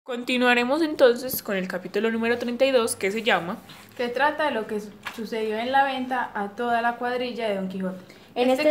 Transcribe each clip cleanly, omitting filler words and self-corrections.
Continuaremos entonces con el capítulo número 32 que se llama que trata de lo que sucedió en la venta a toda la cuadrilla de Don Quijote. En este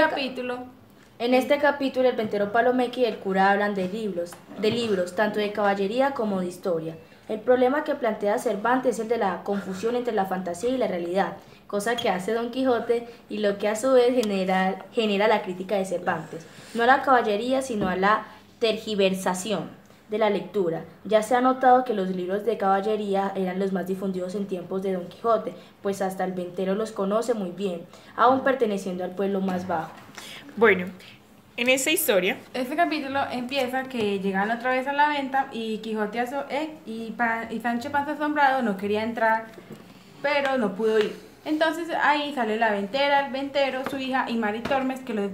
capítulo el ventero Palomeque y el cura hablan de libros, tanto de caballería como de historia. El problema que plantea Cervantes es el de la confusión entre la fantasía y la realidad, cosa que hace Don Quijote y lo que a su vez genera la crítica de Cervantes, no a la caballería sino a la tergiversación de la lectura. Ya se ha notado que los libros de caballería eran los más difundidos en tiempos de Don Quijote, pues hasta el ventero los conoce muy bien, aún perteneciendo al pueblo más bajo. Bueno, en esta historia este capítulo empieza que llegan otra vez a la venta y Quijote y Sancho Panza Asombrado no quería entrar, pero no pudo ir. Entonces ahí sale la ventera, el ventero, su hija y Mari Tormes que los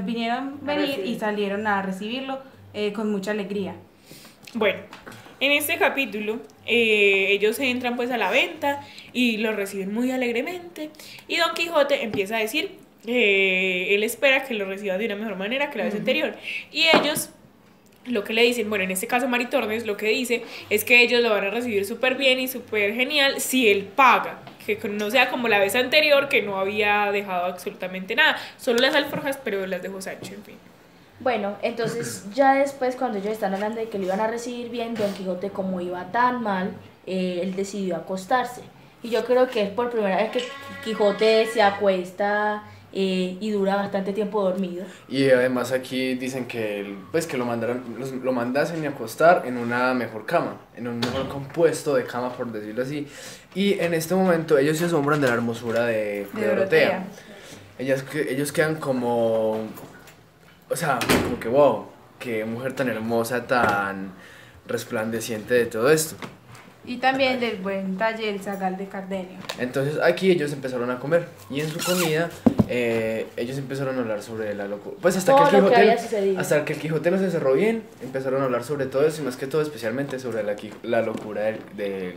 vinieron venir y salieron a recibirlo con mucha alegría. Bueno, en este capítulo ellos entran pues a la venta y lo reciben muy alegremente y Don Quijote empieza a decir él espera que lo reciba de una mejor manera que la vez anterior y ellos lo que le dicen, bueno, en este caso Mari Tormes lo que dice es que ellos lo van a recibir súper bien y súper genial si él paga, que no sea como la vez anterior que no había dejado absolutamente nada, solo las alforjas pero las dejó Sancho, en fin. Bueno, entonces ya después cuando ellos están hablando de que lo iban a recibir bien, Don Quijote como iba tan mal, él decidió acostarse. Y yo creo que es por primera vez que Quijote se acuesta y dura bastante tiempo dormido. Y además aquí dicen que, que lo mandasen a acostar en una mejor cama, en un mejor compuesto de cama, por decirlo así. Y en este momento ellos se asombran de la hermosura de Dorotea. Ellos quedan como... O sea, como que wow, qué mujer tan hermosa, tan resplandeciente de todo esto. Y también del buen talle del zagal de Cardenio. Entonces aquí ellos empezaron a comer y en su comida ellos empezaron a hablar sobre la locura. Pues hasta que el Quijote no se cerró bien, empezaron a hablar sobre todo eso y más que todo especialmente sobre la locura del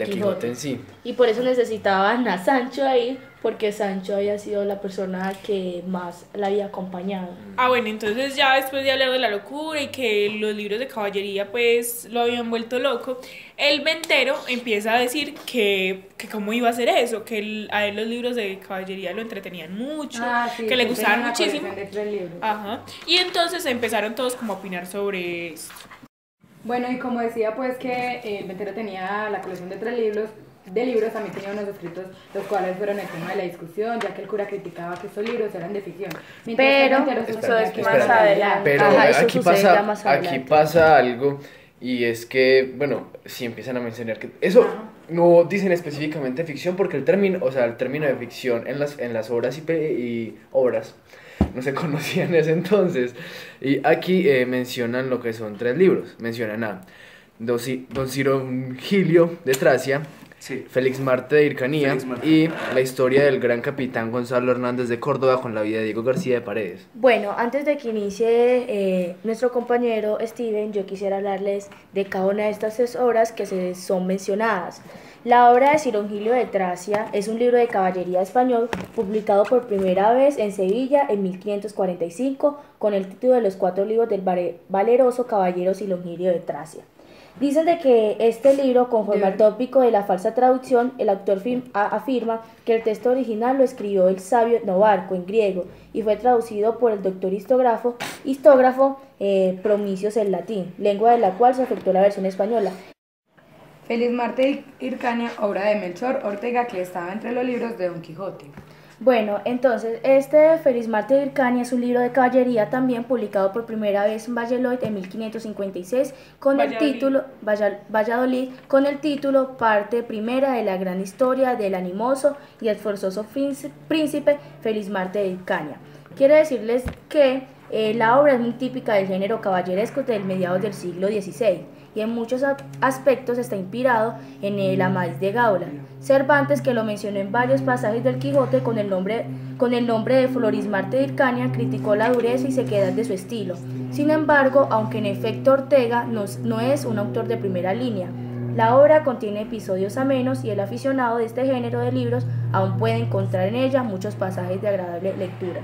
Quijote en sí. Y por eso necesitaban a Sancho ahí, porque Sancho había sido la persona que más la había acompañado. Ah, bueno, entonces ya después de hablar de la locura y que los libros de caballería pues lo habían vuelto loco, el ventero empieza a decir que cómo iba a hacer eso, que a él los libros de caballería lo entretenían mucho, sí, que le gustaban muchísimo. Ajá. Y entonces empezaron todos como a opinar sobre esto. Bueno, y como decía pues que el ventero tenía la colección de 3 libros, también tenía unos escritos los cuales fueron el tema de la discusión, ya que el cura criticaba que estos libros eran de ficción. Pero eso es más adelante. Pero Ajá, aquí pasa algo y es que, bueno, si empiezan a mencionar que eso no dicen específicamente ficción porque el término de ficción en las obras y obras no se conocían en ese entonces. Y aquí mencionan lo que son 3 libros. Mencionan a Don Cirongilio de Tracia, sí, Félix Marte de Hircania y la historia del gran capitán Gonzalo Hernández de Córdoba con la vida de Diego García de Paredes. Bueno, antes de que inicie nuestro compañero Steven, yo quisiera hablarles de cada una de estas 3 obras que son mencionadas. La obra de Cirongilio de Tracia es un libro de caballería español publicado por primera vez en Sevilla en 1545 con el título de Los 4 libros del valeroso caballero Cirongilio de Tracia. Dicen de que este libro, conforme al tópico de la falsa traducción, el autor afirma que el texto original lo escribió el sabio Novarco en griego y fue traducido por el doctor histógrafo Promicios en latín, lengua de la cual se afectó la versión española. Félix Marte de Hircania, obra de Melchor Ortega, que estaba entre los libros de Don Quijote. Bueno, entonces, este Félix Marte de Hircania es un libro de caballería también publicado por primera vez en Valladolid en 1556 con el título Parte Primera de la gran historia del animoso y esforzoso príncipe Félix Marte de Hircania. Quiero decirles que la obra es muy típica del género caballeresco del mediados del siglo XVI y en muchos aspectos está inspirado en el Amadís de Gaula. Cervantes, que lo mencionó en varios pasajes del Quijote con el nombre de Florismarte de Hircania, criticó la dureza y sequedad de su estilo. Sin embargo, aunque en efecto Ortega no es un autor de primera línea, la obra contiene episodios amenos y el aficionado de este género de libros aún puede encontrar en ella muchos pasajes de agradable lectura.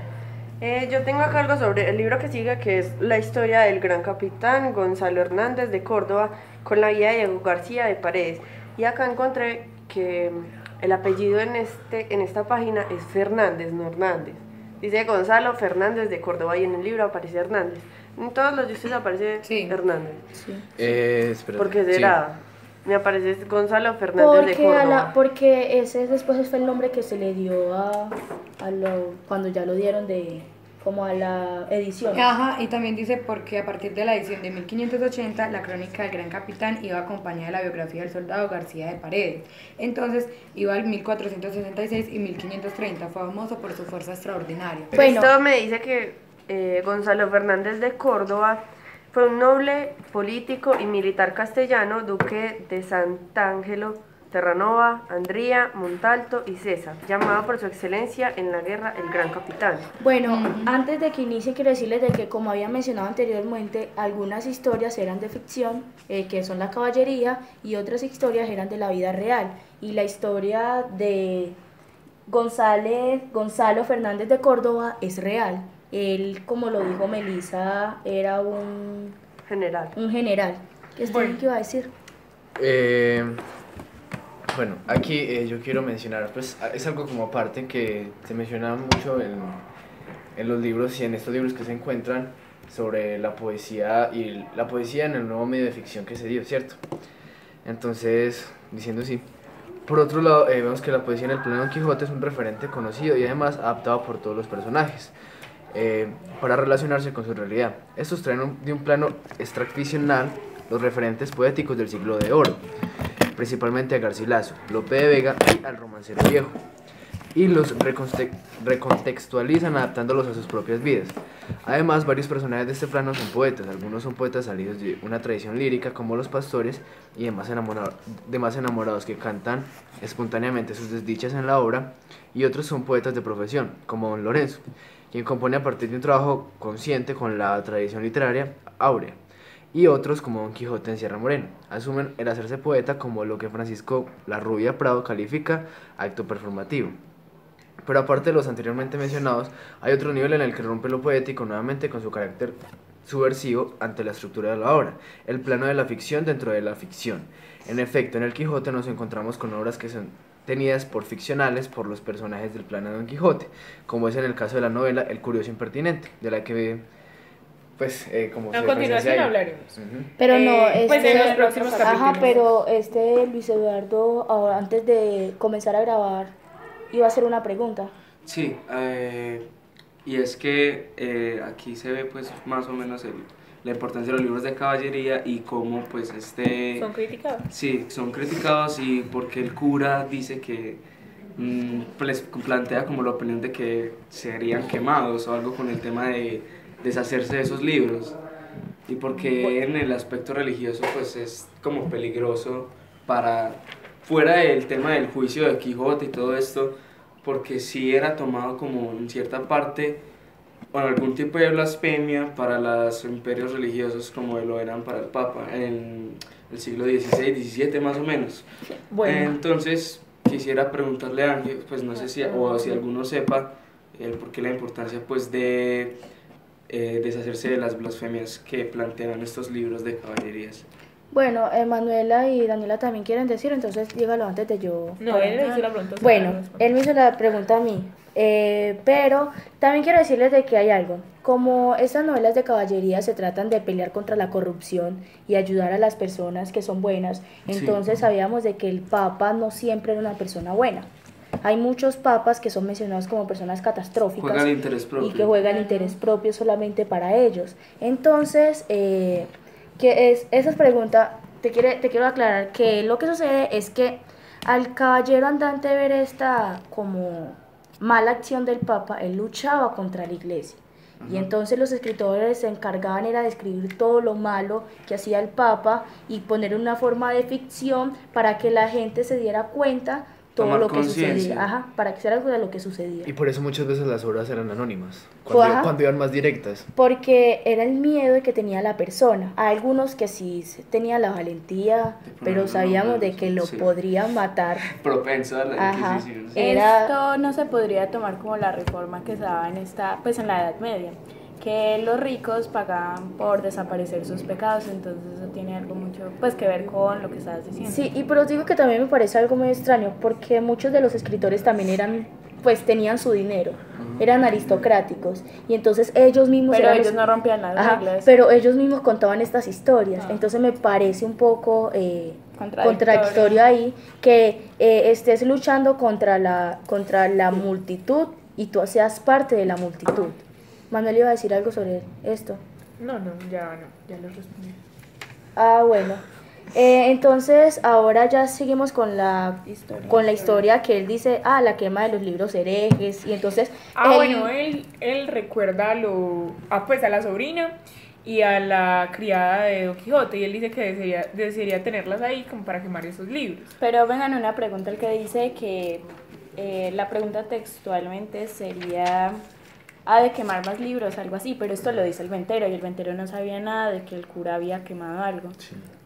Yo tengo acá algo sobre el libro que sigue, que es la historia del gran capitán Gonzalo Hernández de Córdoba, con la guía de Diego García de Paredes. Y acá encontré que el apellido en esta página es Fernández, no Hernández. Dice Gonzalo Fernández de Córdoba y en el libro aparece Hernández. En todos los de ustedes aparece Hernández. Sí. Espérate, ¿Por qué sí. será? Me aparece Gonzalo Fernández de Córdoba. Porque ese después fue el nombre que se le dio cuando ya lo dieron como a la edición. Ajá, y también dice porque a partir de la edición de 1580 la crónica del gran capitán iba acompañada de la biografía del soldado García de Paredes. Entonces iba al 1466 y 1530, fue famoso por su fuerza extraordinaria. Bueno. Esto me dice que Gonzalo Fernández de Córdoba fue un noble político y militar castellano, duque de Sant'Angelo, Terranova, Andría, Montalto y César, llamado por su excelencia en la guerra el gran capitán. Bueno, antes de que inicie quiero decirles de que, como había mencionado anteriormente, algunas historias eran de ficción, que son la caballería, y otras historias eran de la vida real. Y la historia de Gonzalo Fernández de Córdoba es real. Él, como lo dijo Melissa, era un General. general. ¿Qué iba a decir? Bueno, aquí yo quiero mencionar, pues es algo como aparte que se menciona mucho en los libros y en estos libros que se encuentran sobre la poesía y la poesía en el nuevo medio de ficción que se dio, ¿cierto? Entonces, diciendo así, por otro lado, vemos que la poesía en el plano de Don Quijote es un referente conocido y además adaptado por todos los personajes para relacionarse con su realidad. Estos traen de un plano extraficcional los referentes poéticos del siglo de oro, principalmente a Garcilaso, Lope de Vega y al romancero viejo, y los recontextualizan adaptándolos a sus propias vidas. Además, varios personajes de este plano son poetas. Algunos son poetas salidos de una tradición lírica, como los pastores y demás enamorados que cantan espontáneamente sus desdichas en la obra, y otros son poetas de profesión, como Don Lorenzo, quien compone a partir de un trabajo consciente con la tradición literaria áurea, y otros, como Don Quijote en Sierra Morena, asumen el hacerse poeta como lo que Francisco La Rubia Prado califica acto performativo. Pero aparte de los anteriormente mencionados, hay otro nivel en el que rompe lo poético nuevamente con su carácter subversivo ante la estructura de la obra, el plano de la ficción dentro de la ficción. En efecto, en el Quijote nos encontramos con obras que son tenidas por ficcionales por los personajes del plano de Don Quijote, como es en el caso de la novela El Curioso Impertinente, de la que pues como A se continuación referencia ahí. hablaremos. Pero no, pues en los próximos Ajá, capítulos. pero Luis Eduardo, ahora, antes de comenzar a grabar, iba a hacer una pregunta. Sí, y es que aquí se ve pues más o menos la importancia de los libros de caballería y cómo pues Son criticados. Sí, son criticados y porque el cura dice que les plantea como la opinión de que serían quemados o algo con el tema de deshacerse de esos libros, y porque en el aspecto religioso pues es como peligroso fuera del tema del juicio de Quijote y todo esto, porque sí era tomado como en cierta parte o algún tipo de blasfemia para los imperios religiosos como lo eran para el Papa en el siglo XVI, XVII más o menos. Bueno. Entonces quisiera preguntarle a Ángel, pues no sé si alguno sepa por qué la importancia pues de deshacerse de las blasfemias que plantean estos libros de caballerías. Bueno, Manuela y Daniela también quieren decir, entonces dígalo antes de yo. No, él le hizo la pregunta. Bueno, él me hizo la pregunta a mí, pero también quiero decirles de que hay algo. Como estas novelas de caballería se tratan de pelear contra la corrupción y ayudar a las personas que son buenas, entonces sabíamos de que el Papa no siempre era una persona buena. Hay muchos papas que son mencionados como personas catastróficas Juegan interés propio. y que juegan interés propio solamente para ellos. Entonces, esas preguntas, te quiero aclarar que lo que sucede es que al caballero andante ver esta como mala acción del Papa, él luchaba contra la iglesia. Y entonces los escritores se encargaban era de escribir todo lo malo que hacía el Papa y poner una forma de ficción para que la gente se diera cuenta todo Tomar lo que conciencia. sucedía, ajá, para que se diera cuenta de lo que sucedía. Y por eso muchas veces las obras eran anónimas, Ajá. cuando iban más directas. Porque era el miedo que tenía la persona. Hay algunos que sí tenían la valentía, pero ponerle sabíamos nombre, de que lo sí. podrían matar. Propenso a la Ajá. Inquisición. Era- Esto no se podría tomar como la reforma que se daba en pues en la Edad Media, que los ricos pagaban por desaparecer sus pecados, entonces eso tiene algo mucho pues que ver con lo que estabas diciendo. Sí, y pero os digo que también me parece algo muy extraño, porque muchos de los escritores también eran, pues tenían su dinero, eran aristocráticos, y entonces ellos mismos Pero eran ellos los- no rompían las Ajá, reglas. pero ellos mismos contaban estas historias, Ah. entonces me parece un poco Contradictorio. contradictorio ahí que estés luchando contra la multitud y tú seas parte de la multitud. Manuel iba a decir algo sobre esto. No, ya lo respondí. Ah, bueno. Entonces, ahora ya seguimos con la historia que él dice, la quema de los libros herejes, y entonces... Bueno, él recuerda a la sobrina y a la criada de Don Quijote, y él dice que desearía tenerlas ahí como para quemar esos libros. Pero vengan, una pregunta, el que dice que la pregunta textualmente sería de quemar más libros, algo así, pero esto lo dice el ventero, y el ventero no sabía nada de que el cura había quemado algo.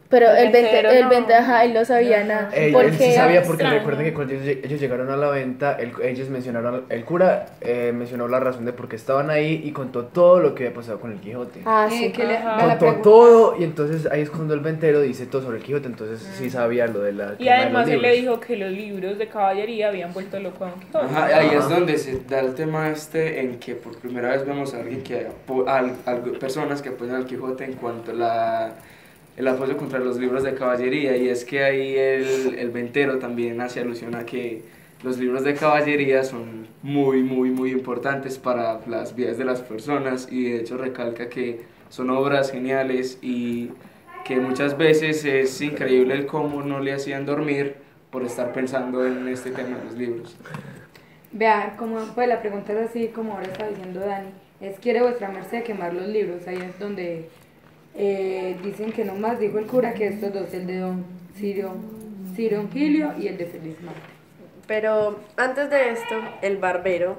Pero El el ventero no. ventaja, él no sabía nada. Él Porque sí sabía porque extraño. recuerden que cuando ellos llegaron a la venta, ellos mencionaron, el cura mencionó la razón de por qué estaban ahí y contó todo lo que había pasado con el Quijote. sí. Que le- Ajá. va la Contó pregunta. todo y entonces ahí es cuando el ventero dice todo sobre el Quijote, entonces sí sabía lo de la Y quema de además los él le libros. dijo que los libros de caballería habían vuelto loco a Don Quijote. Ajá, ahí es donde se da el tema en que por primera vez vemos a alguien personas que apoyan al Quijote en cuanto a el apoyo contra los libros de caballería, y es que ahí el ventero también hace alusión a que los libros de caballería son muy, muy, muy importantes para las vidas de las personas, y de hecho recalca que son obras geniales y que muchas veces es increíble el cómo no le hacían dormir por estar pensando en este tema de los libros. Vea, como pues la pregunta es así como ahora está diciendo Dani, ¿quiere vuestra merced quemar los libros? Ahí es donde dicen que nomás dijo el cura que estos dos, el de Don Cirongilio y el de Felismarte. Pero antes de esto, el barbero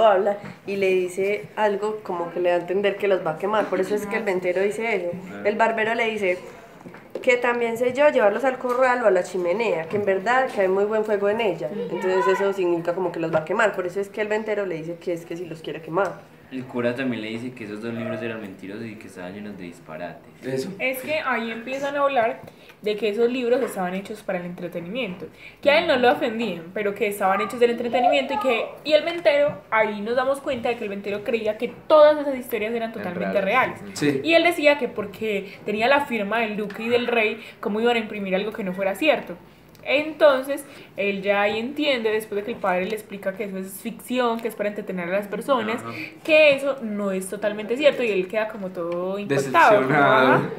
habla y le dice algo como que le da a entender que los va a quemar. Por eso es que el ventero dice eso. El barbero le dice que también sé yo llevarlos al corral o a la chimenea, que en verdad que hay muy buen fuego en ella. Entonces eso significa como que los va a quemar. Por eso es que el ventero le dice que es que si los quiere quemar. El cura también le dice que esos dos libros eran mentirosos y que estaban llenos de disparates. Eso. Es que ahí empiezan a hablar de que esos libros estaban hechos para el entretenimiento, que a él no lo ofendían, pero que estaban hechos del entretenimiento, y el ventero, ahí nos damos cuenta de que el ventero creía que todas esas historias eran totalmente reales. Sí. Y él decía que porque tenía la firma del duque y del rey, ¿cómo iban a imprimir algo que no fuera cierto? Entonces, él ya ahí entiende, después de que el padre le explica que eso es ficción, que es para entretener a las personas, Ajá. que eso no es totalmente cierto, y él queda como todo impactado. como, Decepcionado. ajá.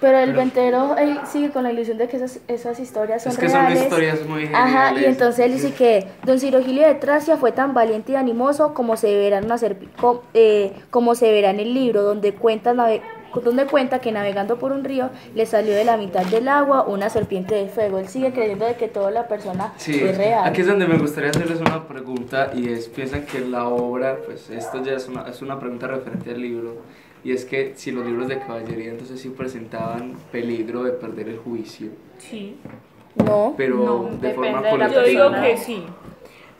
Pero el ventero él sigue con la ilusión de que esas historias son Es que reales. son historias muy Ajá, geniales. y entonces él dice que Don Cirongilio de Tracia fue tan valiente y animoso como se verá en el libro, donde cuenta que navegando por un río le salió de la mitad del agua una serpiente de fuego. Él sigue creyendo de que toda la persona Sí, es real. aquí es donde me gustaría hacerles una pregunta, y piensan que la obra, pues esto ya es una pregunta referente al libro, y es que si los libros de caballería entonces sí presentaban peligro de perder el juicio, Sí. No. pero No, de depende forma de la Yo colectiva. digo que sí,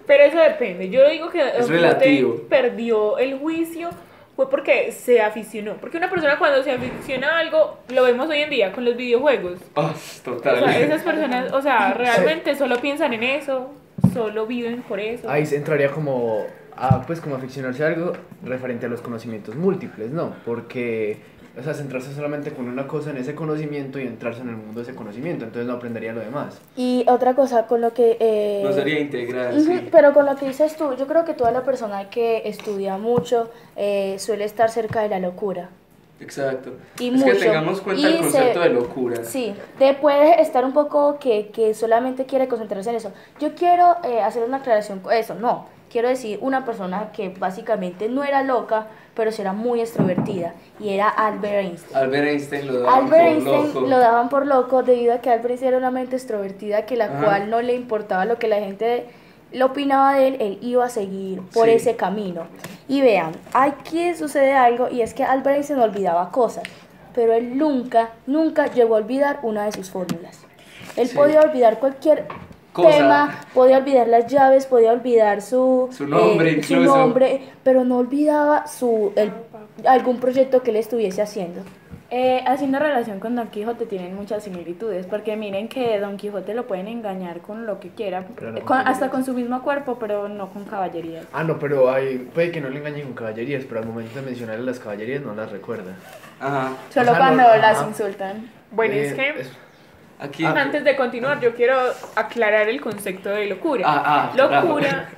pero eso depende. Yo digo que Don Quijote relativo. perdió el juicio fue porque se aficionó. Porque una persona cuando se aficiona a algo, lo vemos hoy en día con los videojuegos. Ah, O total. sea, esas personas, o sea, realmente solo piensan en eso, solo viven por eso. Ahí se entraría como como aficionarse a algo referente a los conocimientos múltiples, ¿no? Porque, o sea, centrarse solamente con una cosa en ese conocimiento y entrarse en el mundo de ese conocimiento, entonces no aprendería lo demás. Y otra cosa con lo que... No sería integral, Ujú, sí. pero con lo que dices tú, yo creo que toda la persona que estudia mucho suele estar cerca de la locura. Exacto. Y es mucho. que tengamos cuenta el Y concepto de locura. Sí, te puede estar un poco que solamente quiere concentrarse en eso. Yo quiero hacer una aclaración con eso, no. quiero decir una persona que básicamente no era loca, pero sí era muy extrovertida, y era Albert Einstein. Albert Einstein lo daban Albert por Einstein loco. lo daban por loco debido a que Albert Einstein era una mente extrovertida que la Ajá. cual no le importaba lo que la gente le opinaba de él, él iba a seguir por Sí. ese camino. Y vean, aquí sucede algo, y es que Albert Einstein olvidaba cosas, pero él nunca llegó a olvidar una de sus fórmulas. Él Sí. podía olvidar cualquier Cosa. tema, podía olvidar las llaves, podía olvidar su nombre su incluso. nombre, pero no olvidaba algún proyecto que él estuviese haciendo. Haciendo relación con Don Quijote tienen muchas similitudes, porque miren que Don Quijote lo pueden engañar con lo que quiera, Pero no hasta con su mismo cuerpo, pero no con caballerías. Ah, no, pero puede que no le engañen con caballerías, pero al momento de mencionarle las caballerías no las recuerda. Ajá. Solo O sea, cuando no- las ajá. insultan. Bueno, es que Aquí. antes de continuar yo quiero aclarar el concepto de locura. Claro. Locura,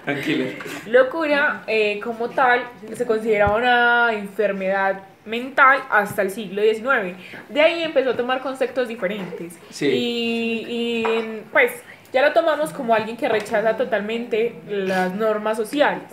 Tranquilo. locura como tal se considera una enfermedad mental hasta el siglo XIX. De ahí empezó a tomar conceptos diferentes. Sí. Y pues ya lo tomamos como alguien que rechaza totalmente las normas sociales.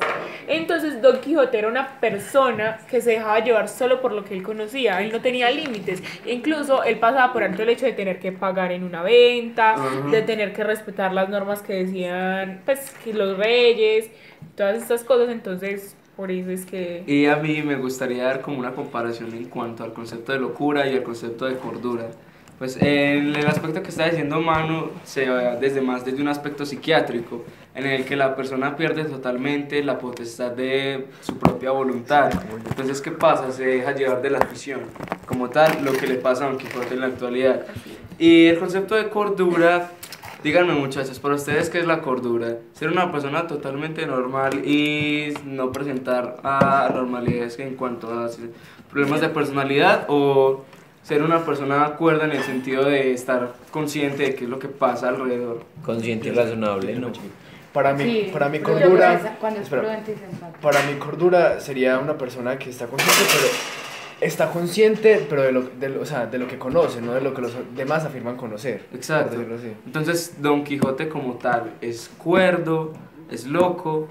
Entonces Don Quijote era una persona que se dejaba llevar solo por lo que él conocía, él no tenía límites, incluso él pasaba por alto el hecho de tener que pagar en una venta, Ajá. de tener que respetar las normas que decían pues que los reyes, todas estas cosas. Entonces por eso es que Y a mí me gustaría dar como una comparación en cuanto al concepto de locura y al concepto de cordura. Pues en el aspecto que está diciendo Manu se va desde un aspecto psiquiátrico, en el que la persona pierde totalmente la potestad de su propia voluntad. Entonces, ¿qué pasa? Se deja llevar de la afición, como tal, lo que le pasa a Don Quijote en la actualidad. Y el concepto de cordura, díganme muchachos, para ustedes, ¿qué es la cordura? Ser una persona totalmente normal y no presentar anormalidades en cuanto a problemas de personalidad, o ser una persona cuerda en el sentido de estar consciente de qué es lo que pasa alrededor. Consciente y razonable, ¿no? Para mí, Sí, para mi prudente, cordura, cuando es espera, prudente y sensato. para mi cordura sería una persona que está consciente, pero está consciente, pero o sea, de lo que conoce, no de lo que los demás afirman conocer. Exacto. por decirlo así. Entonces, Don Quijote como tal, ¿es cuerdo, es loco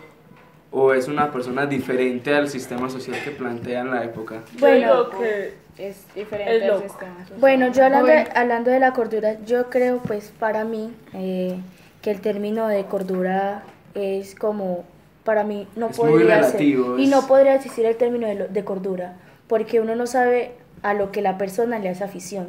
o es una persona diferente al sistema social que plantea en la época? yo Bueno, digo que Es diferente Es al loco. sistema social. Bueno, yo Bueno. hablando de la cordura, yo creo pues para mí que el término de cordura es como, para mí no Es muy podría relativo, ser, y es- no podría existir el término de cordura, porque uno no sabe a lo que la persona le hace afición.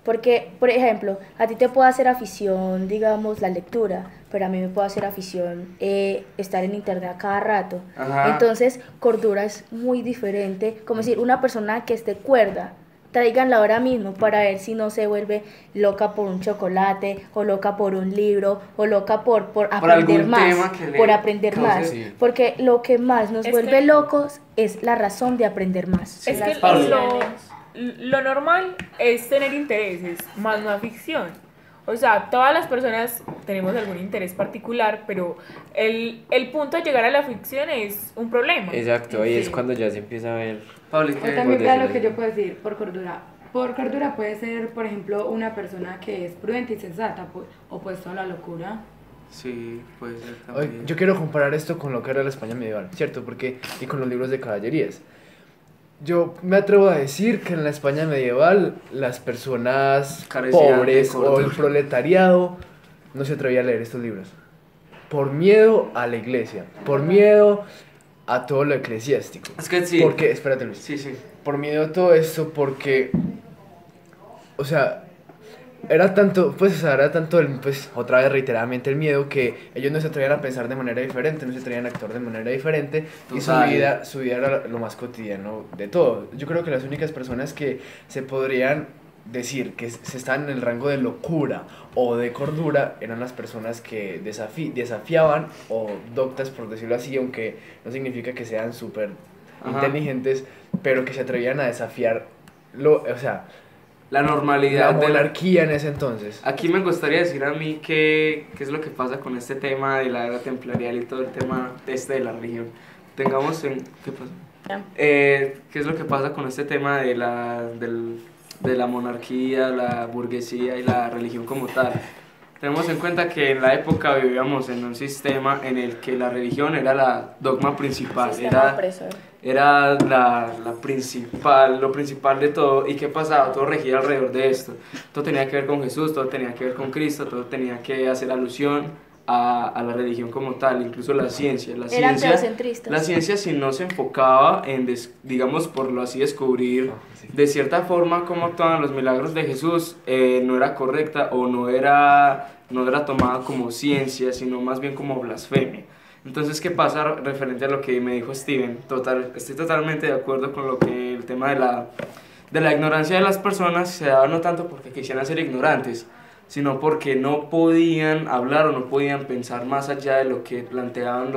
Porque, por ejemplo, a ti te puede hacer afición, digamos, la lectura, pero a mí me puede hacer afición estar en internet a cada rato. Ajá. Entonces, cordura es muy diferente, como decir, una persona que esté cuerda, tráiganla ahora mismo para ver si no se vuelve loca por un chocolate, o loca por un libro, o loca por aprender algún más, tema que le por aprender cause- más. Sí. Porque lo que más nos Es vuelve que- locos es la razón de aprender más. es que Las Pablo. lo normal es tener intereses, más no ficción. O sea, todas las personas tenemos algún interés particular, pero el punto de llegar a la ficción es un problema. Exacto, ahí es Sí. cuando ya se empieza a ver. Pablo, ¿y O qué? también por para lo decirlo que así. yo puedo decir por cordura. Por cordura puede ser, por ejemplo, una persona que es prudente y sensata, opuesto a la locura. Sí, puede ser Oye, también. yo quiero comparar esto con lo que era la España medieval, ¿cierto? Y con los libros de caballerías. Yo me atrevo a decir que en la España medieval las personas Carecían de pobres o cordura. el proletariado no se atrevía a leer estos libros. Por miedo a la iglesia, por miedo a todo lo eclesiástico. Es que sí. Porque, espérate Luis, Sí, sí. por miedo a todo esto, porque, o sea, era tanto, pues, o sea, era tanto, pues, otra vez reiteradamente el miedo, que ellos no se atrevían a pensar de manera diferente, no se atrevían a actuar de manera diferente, y Total. su vida era lo más cotidiano de todo. Yo creo que las únicas personas que se podrían decir que se están en el rango de locura o de cordura eran las personas que desafiaban, o doctas, por decirlo así, aunque no significa que sean súper Ajá. inteligentes, pero que se atrevían a desafiar o sea, La la normalidad de la... monarquía en ese entonces. Aquí me gustaría decir a mí qué es lo que pasa con este tema de la era templarial y todo el tema de la religión. Tengamos en... ¿Qué pasa? ¿Qué es lo que pasa con este tema de la monarquía, la burguesía y la religión como tal? Tenemos en cuenta que en la época vivíamos en un sistema en el que la religión era la dogma principal, Sistema opresor. era la principal, lo principal de todo. ¿Y qué pasaba? Todo regía alrededor de esto. Todo tenía que ver con Jesús, todo tenía que ver con Cristo, todo tenía que hacer alusión a la religión como tal, incluso la ciencia. Eran teocentristas. La ciencia, si no se enfocaba en, digamos, por lo así, descubrir de cierta forma cómo actuaban los milagros de Jesús, no era correcta o no era tomada como ciencia, sino más bien como blasfemia. Entonces, ¿qué pasa referente a lo que me dijo Steven? Estoy totalmente de acuerdo con lo que el tema de la ignorancia de las personas se daba no tanto porque quisieran ser ignorantes, sino porque no podían hablar o no podían pensar más allá de lo que planteaban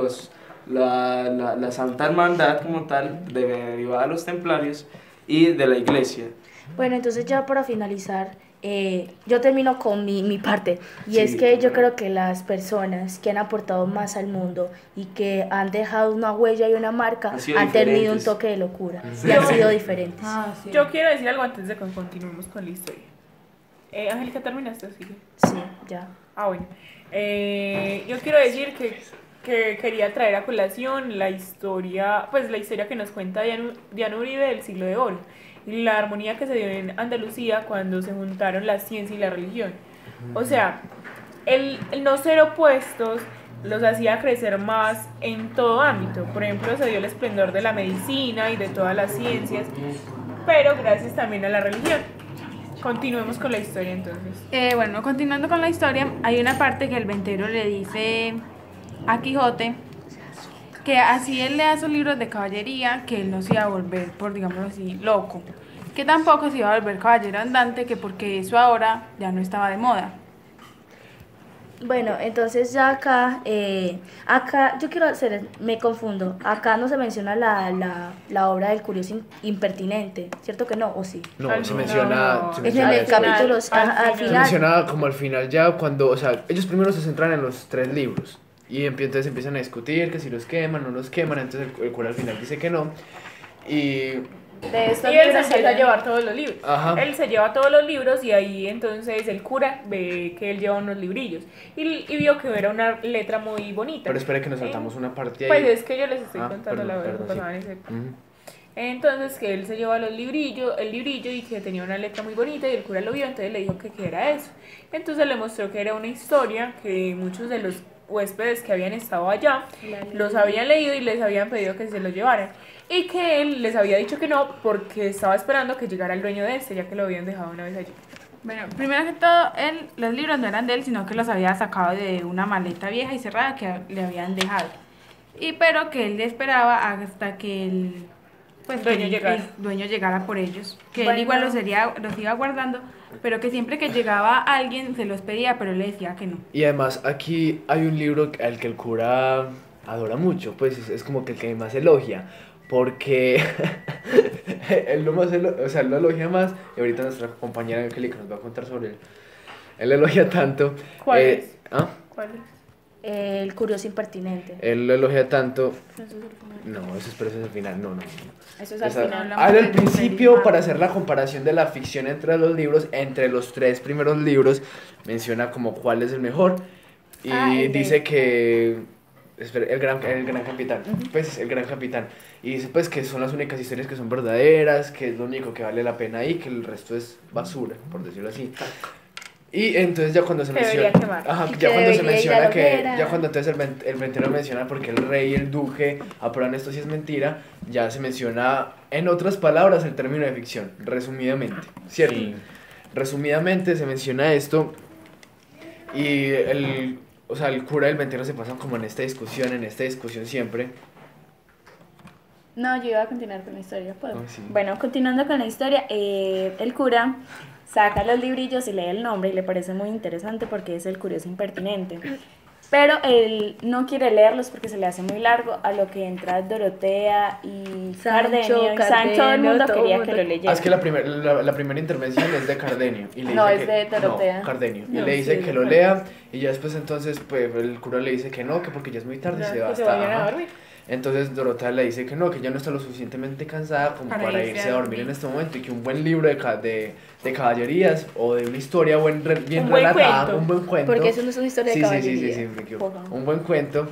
la Santa Hermandad como tal, derivada de los templarios y de la iglesia. Bueno, entonces ya para finalizar, yo termino con mi parte, y Sí, es que yo claro. creo que las personas que han aportado más al mundo y que han dejado una huella y una marca Han sido han tenido un diferentes. toque de locura y han sido diferentes. Sí. Yo quiero decir algo antes de que continuemos con la historia. Angélica, ¿terminaste? Sigue. Sí, ya. Ah, bueno. Yo quiero decir que quería traer a colación la historia que nos cuenta Diana Uribe del Siglo de Oro y la armonía que se dio en Andalucía cuando se juntaron la ciencia y la religión. O sea, el no ser opuestos los hacía crecer más en todo ámbito. Por ejemplo, se dio el esplendor de la medicina y de todas las ciencias, pero gracias también a la religión. Continuemos con la historia entonces. Bueno, continuando con la historia, hay una parte que el ventero le dice a Quijote que así él lea sus libros de caballería, que él no se iba a volver, por digámoslo así, loco, que tampoco se iba a volver caballero andante, que porque eso ahora ya no estaba de moda. Bueno, entonces ya acá yo quiero me confundo, acá no se menciona la obra del curioso impertinente, ¿cierto que no? ¿O sí? No, Al se final, menciona, no. se Es en menciona el después. capítulo, Al al final. Se final. menciona como al final ya cuando, o sea, ellos primero se centran en los 3 libros y entonces empiezan a discutir que si los queman o no los queman, entonces el cura al final dice que no y De estos Y él se libros empieza a eran- llevar todos los libros. Ajá. Él se lleva todos los libros y ahí entonces el cura ve que él lleva unos librillos y vio que era una letra muy bonita. pero espera que nos saltamos una parte ahí. Pues es que yo les estoy Ah, contando perdón, la verdad. perdón, pasaban sí. ese- Ujú. Entonces que él se lleva el librillo y que tenía una letra muy bonita y el cura lo vio, entonces le dijo que qué era eso. Entonces le mostró que era una historia que muchos de los huéspedes que habían estado allá los habían leído y les habían pedido que se los llevaran. Y que él les había dicho que no porque estaba esperando que llegara el dueño de este, ya que lo habían dejado una vez allí. Bueno, primero que todo, los libros no eran de él, sino que los había sacado de una maleta vieja y cerrada que le habían dejado. Pero que él le esperaba hasta que el Dueño llegara. el dueño llegara por ellos. Que Bueno. él igual los iba guardando, pero que siempre que llegaba alguien se los pedía, pero él le decía que no. Y además aquí hay un libro al que el cura adora mucho, pues es como que el que más elogia, porque él lo más o sea, él lo elogia más, y ahorita nuestra compañera Angélica nos va a contar sobre él. Él elogia tanto. ¿Cuál es? ¿Ah? ¿Cuál es? El curioso impertinente. Él lo elogia tanto. No, pero eso es el final, no. Eso es al Esa- final. hablamos al del principio, primer para hacer la comparación de la ficción entre los libros, entre los 3 primeros libros, menciona como cuál es el mejor y El de- dice que espera, el gran capitán, pues el gran capitán, y dice pues que son las únicas historias que son verdaderas, que es lo único que vale la pena ahí, que el resto es basura, por decirlo así. Y entonces ya cuando se Que menciona, debería quemar. ajá, Y ya que cuando se debería ir a menciona la que, hoguera. ya cuando entonces el ventero menciona porque el rey y el duque aprueban esto si es mentira, ya se menciona en otras palabras el término de ficción, resumidamente, ¿cierto? Sí. Resumidamente se menciona esto y o sea, el cura y el ventero se pasan como en esta discusión siempre. No, yo iba a continuar con la historia, ¿puedo? Ah, sí. Bueno, continuando con la historia, el cura saca los librillos y lee el nombre y le parece muy interesante porque es el curioso impertinente. Pero él no quiere leerlos porque se le hace muy largo, a lo que entra Dorotea y Sancho, Cardenio y Sancho, todo el mundo todo quería mundo. que lo leyera. Ah, es que la primera intervención es de Cardenio. Y le No, dice es que, de Dorotea. No, Cardenio. Y No, le dice sí, que de lo Cardenio. lea y ya después entonces pues el cura le dice que no, que porque ya es muy tarde y Ya, se va que se hasta... vayan a ajá. dormir. Entonces Dorotea le dice que no, que ella no está lo suficientemente cansada como Para para irse irse a a dormir dormir. en este momento y que un buen libro de caballerías o de una historia bien Un buen relatada, cuento. un buen cuento. Porque eso no es una historia de Sí, sí, caballería. sí, me equivoco. Ojo. Un buen cuento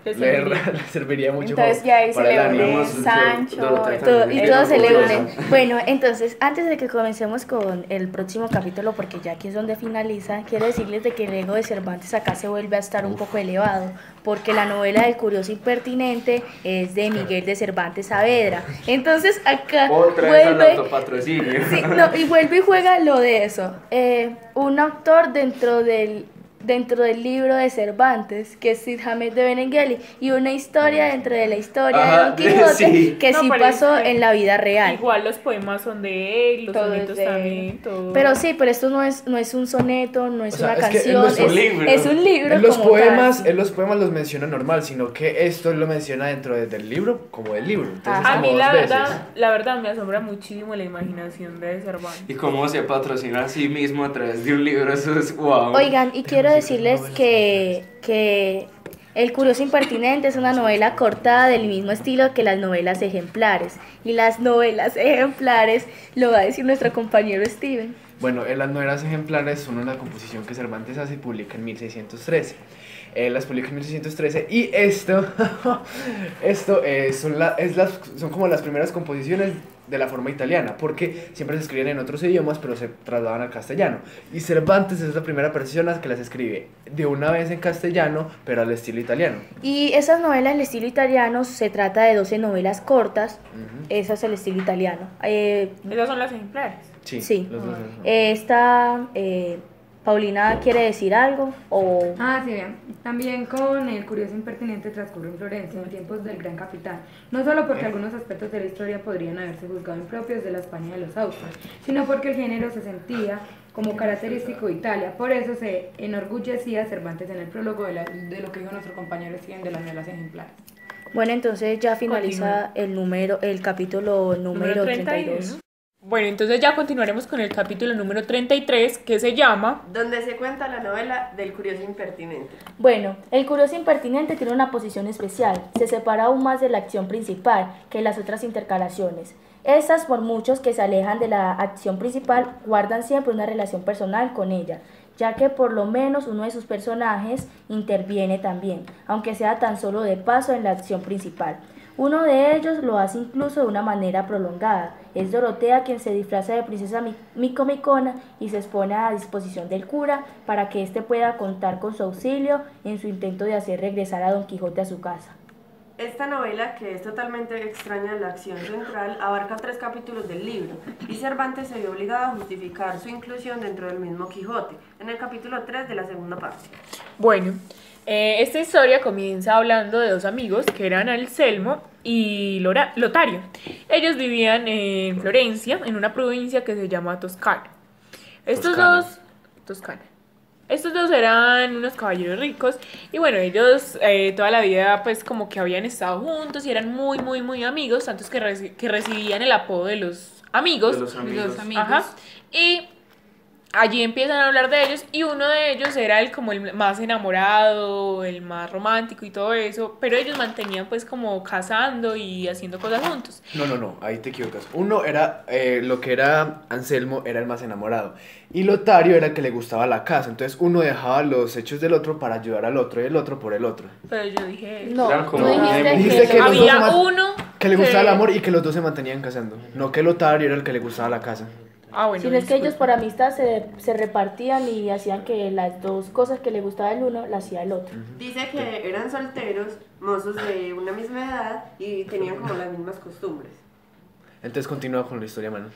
Le le, serviría. le serviría mucho Entonces ya ahí se para el le ánimo. une Sancho, Y el todos se le curioso. unen. Bueno, entonces, antes de que comencemos con el próximo capítulo, porque ya aquí es donde finaliza, quiero decirles de que el ego de Cervantes acá se vuelve a estar un poco elevado, porque la novela del curioso impertinente es de Miguel de Cervantes Saavedra. Entonces, acá Otra vez al vuelve... autopatrocinio. Sí, no, y vuelve y juega lo de eso. Un autor dentro del libro de Cervantes, que es Cid Hamet de Benengeli, y una historia dentro de la historia de Ajá, Don Quijote, sí. que No, sí pero pasó es que en la vida real. Igual los poemas son de él, los Todo es sonetos de él. también, todo. Pero sí, pero esto no es un soneto, no es O sea, una es que canción, es un libro. es un libro En los como poemas, tal. en los poemas los menciona normal, sino que esto lo menciona dentro del libro como del libro. Entonces, A como mí dos veces. la verdad me asombra muchísimo la imaginación de Cervantes. Y cómo se patrocina a sí mismo a través de un libro, eso es wow. Oigan, y quiero decirles que El curioso impertinente es una novela cortada del mismo estilo que las novelas ejemplares. Y las novelas ejemplares lo va a decir nuestro compañero Steven. Bueno, las novelas ejemplares son una composición que Cervantes hace y publica en 1613. Las publica en 1613 y esto son como las primeras composiciones de la forma italiana, porque siempre se escriben en otros idiomas, pero se trasladan al castellano. Y Cervantes es la primera persona que las escribe de una vez en castellano, pero al estilo italiano. Y esas novelas del estilo italiano se trata de 12 novelas cortas. Ujú. Eso es el estilo italiano. Esas son las ejemplares. Sí. los dos son. Paulina quiere decir algo o... Ah, sí, bien. También con El curioso impertinente transcurre en Florencia en tiempos del Gran Capitán, no solo porque algunos aspectos de la historia podrían haberse juzgado impropios de la España de los Austrias, sino porque el género se sentía como característico de Italia. Por eso se enorgullecía Cervantes en el prólogo de lo que dijo nuestro compañero Steven de las novelas ejemplares. Bueno, entonces ya finaliza el capítulo número 32. ¿no? Bueno, entonces ya continuaremos con el capítulo número 33, que se llama... Donde se cuenta la novela del curioso impertinente. Bueno, el curioso impertinente tiene una posición especial, se separa aún más de la acción principal que las otras intercalaciones. Estas, por muchos que se alejan de la acción principal, guardan siempre una relación personal con ella, ya que por lo menos uno de sus personajes interviene también, aunque sea tan solo de paso en la acción principal. Uno de ellos lo hace incluso de una manera prolongada. Es Dorotea quien se disfraza de princesa micomicona y se expone a disposición del cura para que éste pueda contar con su auxilio en su intento de hacer regresar a Don Quijote a su casa. Esta novela, que es totalmente extraña en la acción central, abarca 3 capítulos del libro, y Cervantes se vio obligado a justificar su inclusión dentro del mismo Quijote, en el capítulo 3 de la segunda parte. Bueno, esta historia comienza hablando de dos amigos que eran Anselmo y Lotario. Ellos vivían en Florencia, en una provincia que se llama Toscana. Toscana. Estos dos eran unos caballeros ricos y bueno, ellos toda la vida pues como que habían estado juntos y eran muy, muy, muy amigos, tantos que recibían el apodo de los amigos. De los amigos. Ajá. Y allí empiezan a hablar de ellos y uno de ellos era como el más enamorado, el más romántico y todo eso, pero ellos mantenían pues como casando y haciendo cosas juntos. No, ahí te equivocas. Uno era, lo que era Anselmo era el más enamorado. Y Lotario era el que le gustaba la casa. Entonces uno dejaba los hechos del otro para ayudar al otro y el otro por el otro. Pero yo dije... No, Eran tú como dijiste Dijiste que los dos había se uno que le gustaba el amor y que los dos se mantenían casando. No que Lotario era el que le gustaba la casa. Ah, bueno, sino es que ellos disculpa. por amistad se repartían y hacían que las dos cosas que le gustaba el uno las hacía el otro. Dice que eran solteros, mozos de una misma edad y tenían como las mismas costumbres. Entonces continúa con la historia, mano.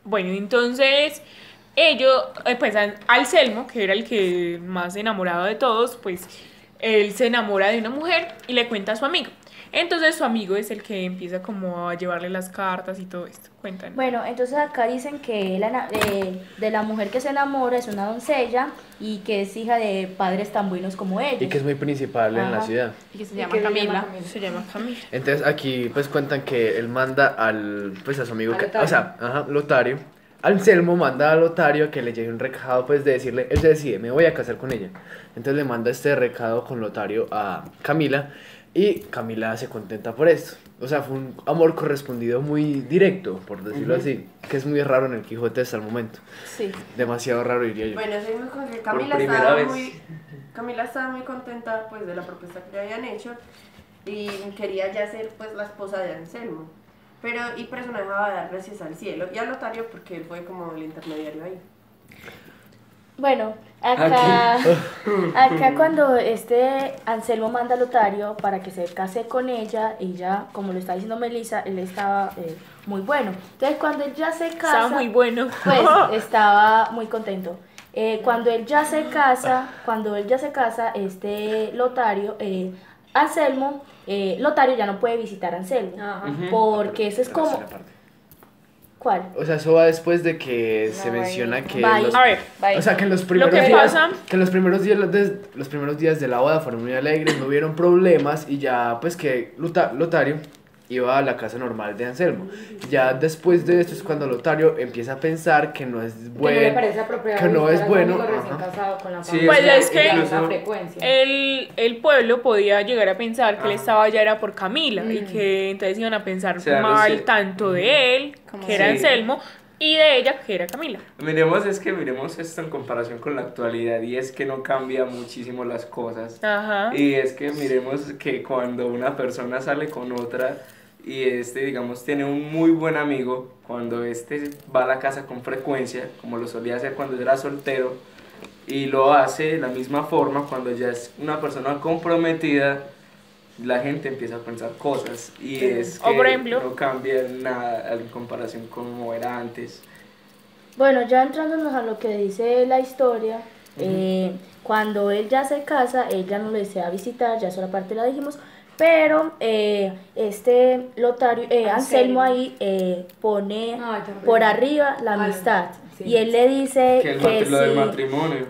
Bueno, entonces pues Anselmo, que era el que más enamorado de todos, pues él se enamora de una mujer y le cuenta a su amigo. Entonces su amigo es el que empieza como a llevarle las cartas y todo esto. Cuéntanos. Bueno, entonces acá dicen que de la mujer que se enamora es una doncella y que es hija de padres tan buenos como ellos. Y que es muy principal en la Ajá. ciudad. Y que se Y llama que se Camila. llama Camila. Se llama Camila. Entonces aquí pues cuentan que él manda a su amigo, A que, Lotario. o sea, Lotario. Anselmo manda a Lotario que le lleve un recado pues de decirle, él se decide, me voy a casar con ella. Entonces le manda este recado con Lotario a Camila Y Camila se contenta por esto. O sea, fue un amor correspondido muy directo, por decirlo así, que es muy raro en el Quijote hasta el momento. Sí. Demasiado raro, diría yo. Bueno, sí, primera vez. Camila estaba muy contenta pues de la propuesta que le habían hecho y quería ya ser pues la esposa de Anselmo. Pero, y por eso no dejaba de dar gracias al cielo y a Lotario porque él fue como el intermediario ahí. Bueno, acá cuando Anselmo manda a Lotario para que se case con ella, como lo está diciendo Melissa, él estaba muy bueno. Entonces cuando él ya se casa, Estaba muy bueno. pues estaba muy contento. Cuando él ya se casa, Lotario, Anselmo, Lotario ya no puede visitar a Anselmo, porque eso es como... ¿Cuál? O sea, eso va después de que se menciona que Bye. A ver, o sea, que en los primeros que días, pasa- que en los primeros días de la boda fueron muy alegres, no hubieron problemas y ya pues que Lotario iba a la casa normal de Anselmo. Ya después de esto es cuando Lotario empieza a pensar que no es bueno, Que no le parece apropiado que no visitar es a su bueno, amigo recién ajá. casado con la Sí, Pues familia es que y incluso- la frecuencia. el pueblo podía llegar a pensar que él estaba ya era por Camila y que entonces iban a pensar O sea, no mal sé. tanto de él, que era Sí. Anselmo, y de ella, que era Camila. Miremos esto en comparación con la actualidad y es que no cambia muchísimo las cosas. Ajá. Y es que miremos que cuando una persona sale con otra y digamos, tiene un muy buen amigo, cuando va a la casa con frecuencia, como lo solía hacer cuando era soltero, y lo hace de la misma forma cuando ya es una persona comprometida, la gente empieza a pensar cosas y es O que por ejemplo- no cambia nada en comparación con como era antes. Bueno, ya entrándonos a lo que dice la historia, cuando él ya se casa, él ya no lo desea visitar, ya esa parte la dijimos, pero Lotario, Anselmo ahí pone Ay, tan por bello. arriba la Ay, amistad sí. y él le dice Lo del matrimonio.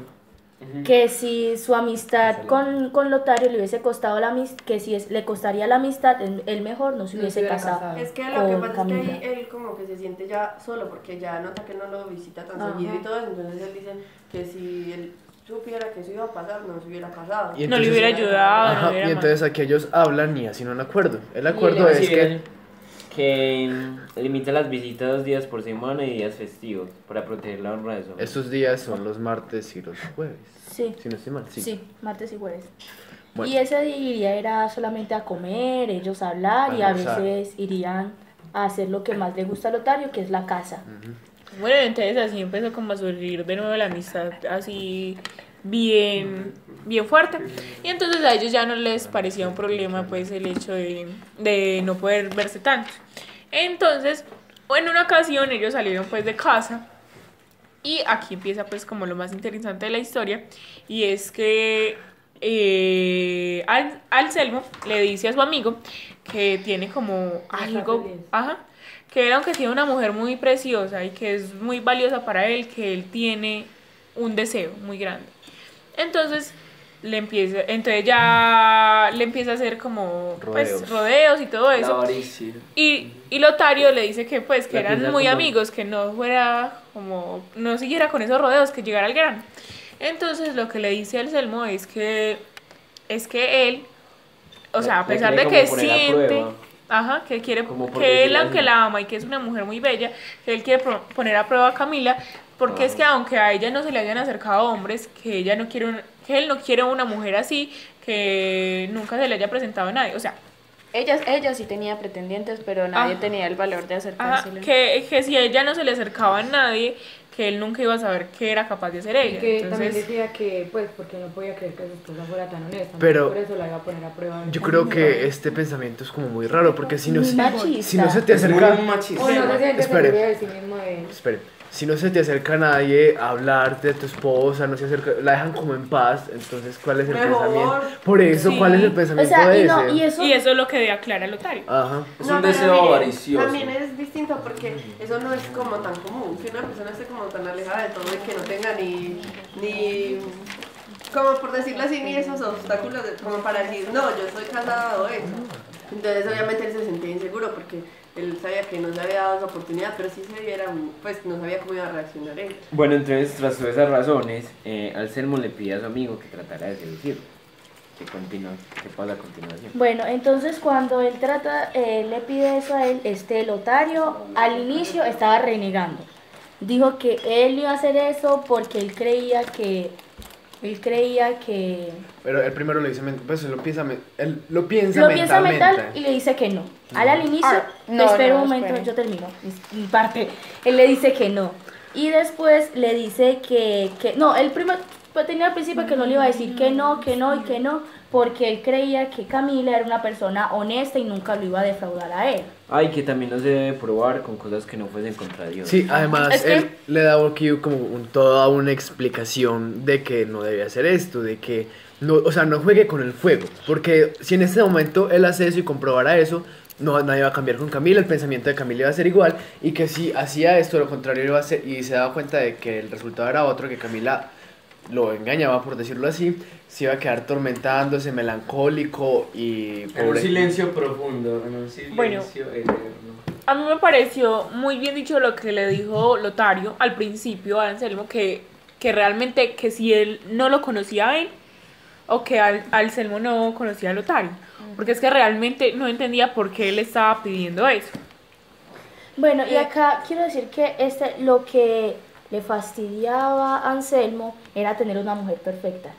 que si su amistad con Lotario le hubiese costado que si le costaría la amistad, él mejor no se No hubiese se hubiera casado. casado. Es que lo que con pasa es Camila. que ahí él como que se siente ya solo porque ya nota que no lo visita tan Ajá. seguido y todo eso, entonces él dice que si él supiera que eso iba a pasar, no se hubiera casado. Y No le entonces- hubiera ayudado, no Ajá, hubiera y entonces aquí ellos hablan y hacen un acuerdo. El acuerdo es que limita las visitas 2 días por semana y días festivos para proteger la honra de su amigo. estos días son los martes y los jueves. Sí. Si no estoy mal, Sí, martes y jueves. Bueno. Y ese día era solamente a comer, ellos a hablar y a Almorzar. veces irían a hacer lo que más le gusta a Lotario, que es la casa. Bueno, entonces así empezó como a surgir de nuevo la amistad así bien fuerte. Y entonces a ellos ya no les parecía un problema pues el hecho de no poder verse tanto. Entonces, en una ocasión ellos salieron pues de casa. Y aquí empieza pues como lo más interesante de la historia. Y es que Anselmo le dice a su amigo que tiene como algo, feliz. que él aunque tiene una mujer muy preciosa y que es muy valiosa para él, que él tiene un deseo muy grande. Entonces ya le empieza a hacer como pues, rodeos y todo La eso. avaricia. Y Lotario le dice que pues que La eran piensa muy como- amigos, que no fuera como, no siguiera con esos rodeos, que llegara al grano. Entonces lo que le dice Anselmo es que él, o sea, a La pesar quiere de que como poner a siente, prueba. que quiere, Como por que él decirlo aunque así. la ama y que es una mujer muy bella, que él quiere poner a prueba a Camila, porque es que aunque a ella no se le hayan acercado hombres, que él no quiere una mujer así, que nunca se le haya presentado a nadie, o sea, Ella sí tenía pretendientes, pero nadie Ah. tenía el valor de acercársele. que si a ella no se le acercaba a nadie, que él nunca iba a saber qué era capaz de hacer Y ella. que también Entonces, decía que, pues, porque no podía creer que su esposa fuera tan honesta. Pero- por eso la iba a poner a prueba. Yo creo que este pensamiento es como muy raro porque si no, Muy machista. si no se te Es muy acerca... machista. O no se siente Espere. segura de sí mismo de él. Espere, si no se te acerca nadie a hablar de tu esposa, no se acerca, la dejan como en paz, entonces ¿cuál es el Mejor. pensamiento? Por eso, Sí. ¿cuál es el O pensamiento sea, de y, ese? no, y eso... y eso es lo que aclara Lotario. Ajá. Es No, un pero deseo mire, avaricioso. También es distinto porque eso no es como tan común, que una persona esté como tan alejada de todo y que no tenga ni como por decirlo así, ni esos obstáculos como para decir, no, yo estoy casado o eso. Entonces obviamente él se sentía inseguro porque él sabía que no se había dado esa oportunidad, pero si se diera, pues no sabía cómo iba a reaccionar él. Bueno, entonces, tras todas esas razones, Anselmo le pide a su amigo que tratara de seducirlo. ¿Qué pasa a continuación? Bueno, entonces cuando él le pide eso a él, Lotario al inicio estaba renegando. Dijo que él iba a hacer eso porque él creía que... Pero él primero le dice, pues él lo piensa mental y le dice que no. Al inicio, espera un momento, yo termino mi parte. Él le dice que no. Y después le dice que no, él primero tenía al principio que no le iba a decir que no, porque él creía que Camila era una persona honesta y nunca lo iba a defraudar a él. Ay, que también no se debe probar con cosas que no fuesen contra Dios. Sí, además él le da aquí como toda una explicación de que no debe hacer esto, de que no, o sea, no juegue con el fuego, porque si en este momento él hace eso y comprobara eso, nadie va a cambiar con Camila, el pensamiento de Camila iba a ser igual, y que si hacía esto, lo contrario iba a ser, y se daba cuenta de que el resultado era otro, que Camila lo engañaba, por decirlo así, se iba a quedar tormentándose, melancólico y en un silencio profundo, en un silencio eterno. A mí me pareció muy bien dicho lo que le dijo Lotario al principio a Anselmo, que realmente que si él no lo conocía a él, o que Anselmo no conocía a Lotario, porque es que realmente no entendía por qué él estaba pidiendo eso. Bueno, y acá quiero decir que lo que le fastidiaba a Anselmo era tener una mujer perfecta.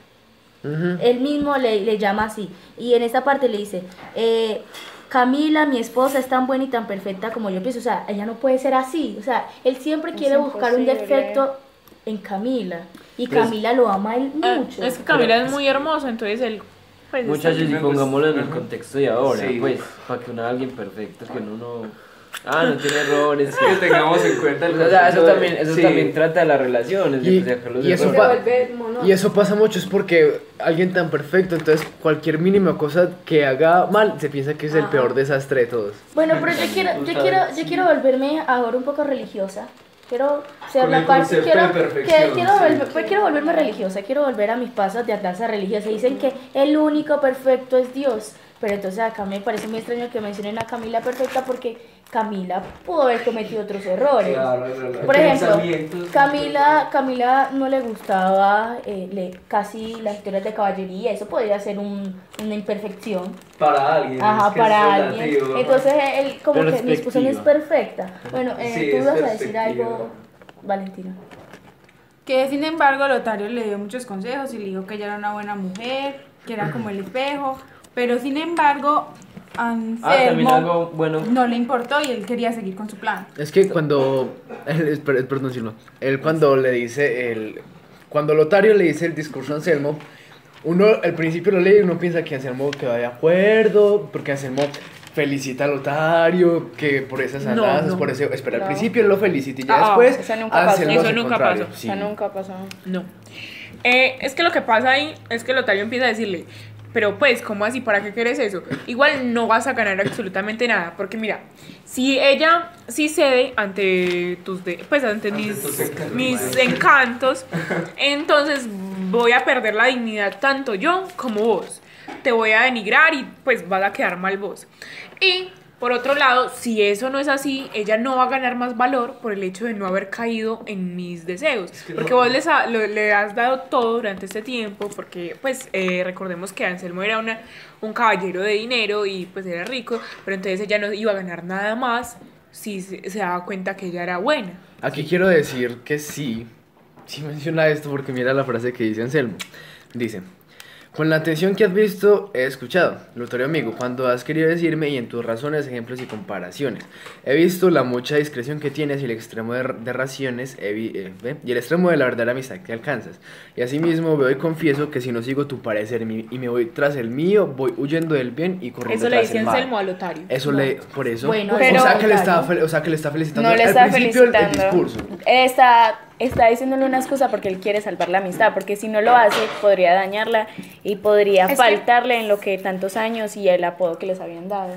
Él mismo le llama así. Y en esta parte le dice, Camila, mi esposa, es tan buena y tan perfecta como yo pienso. O sea, ella no puede ser así. O sea, él siempre quiere buscar un defecto en Camila. Y Camila lo ama a él mucho. Es que Camila es muy hermosa, entonces él... Pues, muchachos, y pongámoslo en el contexto de ahora, pues, para que alguien perfecto, que uno no... no tiene errores. Que tengamos en cuenta el eso también trata de las relaciones, y eso pasa mucho, es porque alguien tan perfecto, entonces cualquier mínima cosa que haga mal, se piensa que es el peor desastre de todos. Bueno, pero yo quiero volverme ahora un poco religiosa. Quiero ser la parte, quiero volverme religiosa, quiero volver a mis pasos de atlasa religiosa. Dicen que el único perfecto es Dios, pero entonces acá me parece muy extraño que mencionen a Camila perfecta, porque Camila pudo haber cometido otros errores. Claro. Por ejemplo, Camila no le gustaba casi las historias de caballería, eso podría ser una imperfección. Para alguien. Ajá, para alguien. Entonces él como que mi esposa no es perfecta. Bueno, tú vas a decir algo, Valentina. Que sin embargo Lotario le dio muchos consejos y le dijo que ella era una buena mujer, que era como el espejo, pero sin embargo Anselmo no le importó y él quería seguir con su plan. Es que cuando perdón, Silva, él cuando le dice cuando Lotario le dice el discurso a Anselmo, uno al principio lo lee y uno piensa que Anselmo quedó de acuerdo, porque Anselmo felicita a Lotario que por esas andanzas, por eso, espera, al principio él lo felicita y ya después eso nunca pasó. Eso nunca pasó. Sí. Eso nunca pasó. No. Es que lo que pasa ahí es que Lotario empieza a decirle, pero pues, ¿cómo así? ¿Para qué quieres eso? Igual no vas a ganar absolutamente nada, porque mira, si ella sí cede ante mis encantos, entonces voy a perder la dignidad tanto yo como vos. Te voy a denigrar y pues vas a quedar mal vos. Y por otro lado, si eso no es así, ella no va a ganar más valor por el hecho de no haber caído en mis deseos. Porque vos le has dado todo durante este tiempo, porque pues recordemos que Anselmo era un caballero de dinero y pues era rico, pero entonces ella no iba a ganar nada más si se daba cuenta que ella era buena. Aquí quiero decir que sí menciona esto, porque mira la frase que dice Anselmo. Dice: con la atención que has visto, he escuchado, Lotario amigo, cuando has querido decirme y en tus razones, ejemplos y comparaciones. He visto la mucha discreción que tienes y el extremo de raciones, y el extremo de la verdadera amistad que alcanzas. Y asimismo veo y confieso que si no sigo tu parecer y me voy tras el mío, voy huyendo del bien y corriendo tras el mal. Eso le dice Anselmo a Lotario. Eso por eso. Bueno, pero, o sea que le está felicitando no le al está principio felicitando. el discurso. Está diciéndole una excusa porque él quiere salvar la amistad, porque si no lo hace podría dañarla y podría faltarle en lo que tantos años y el apodo que les habían dado.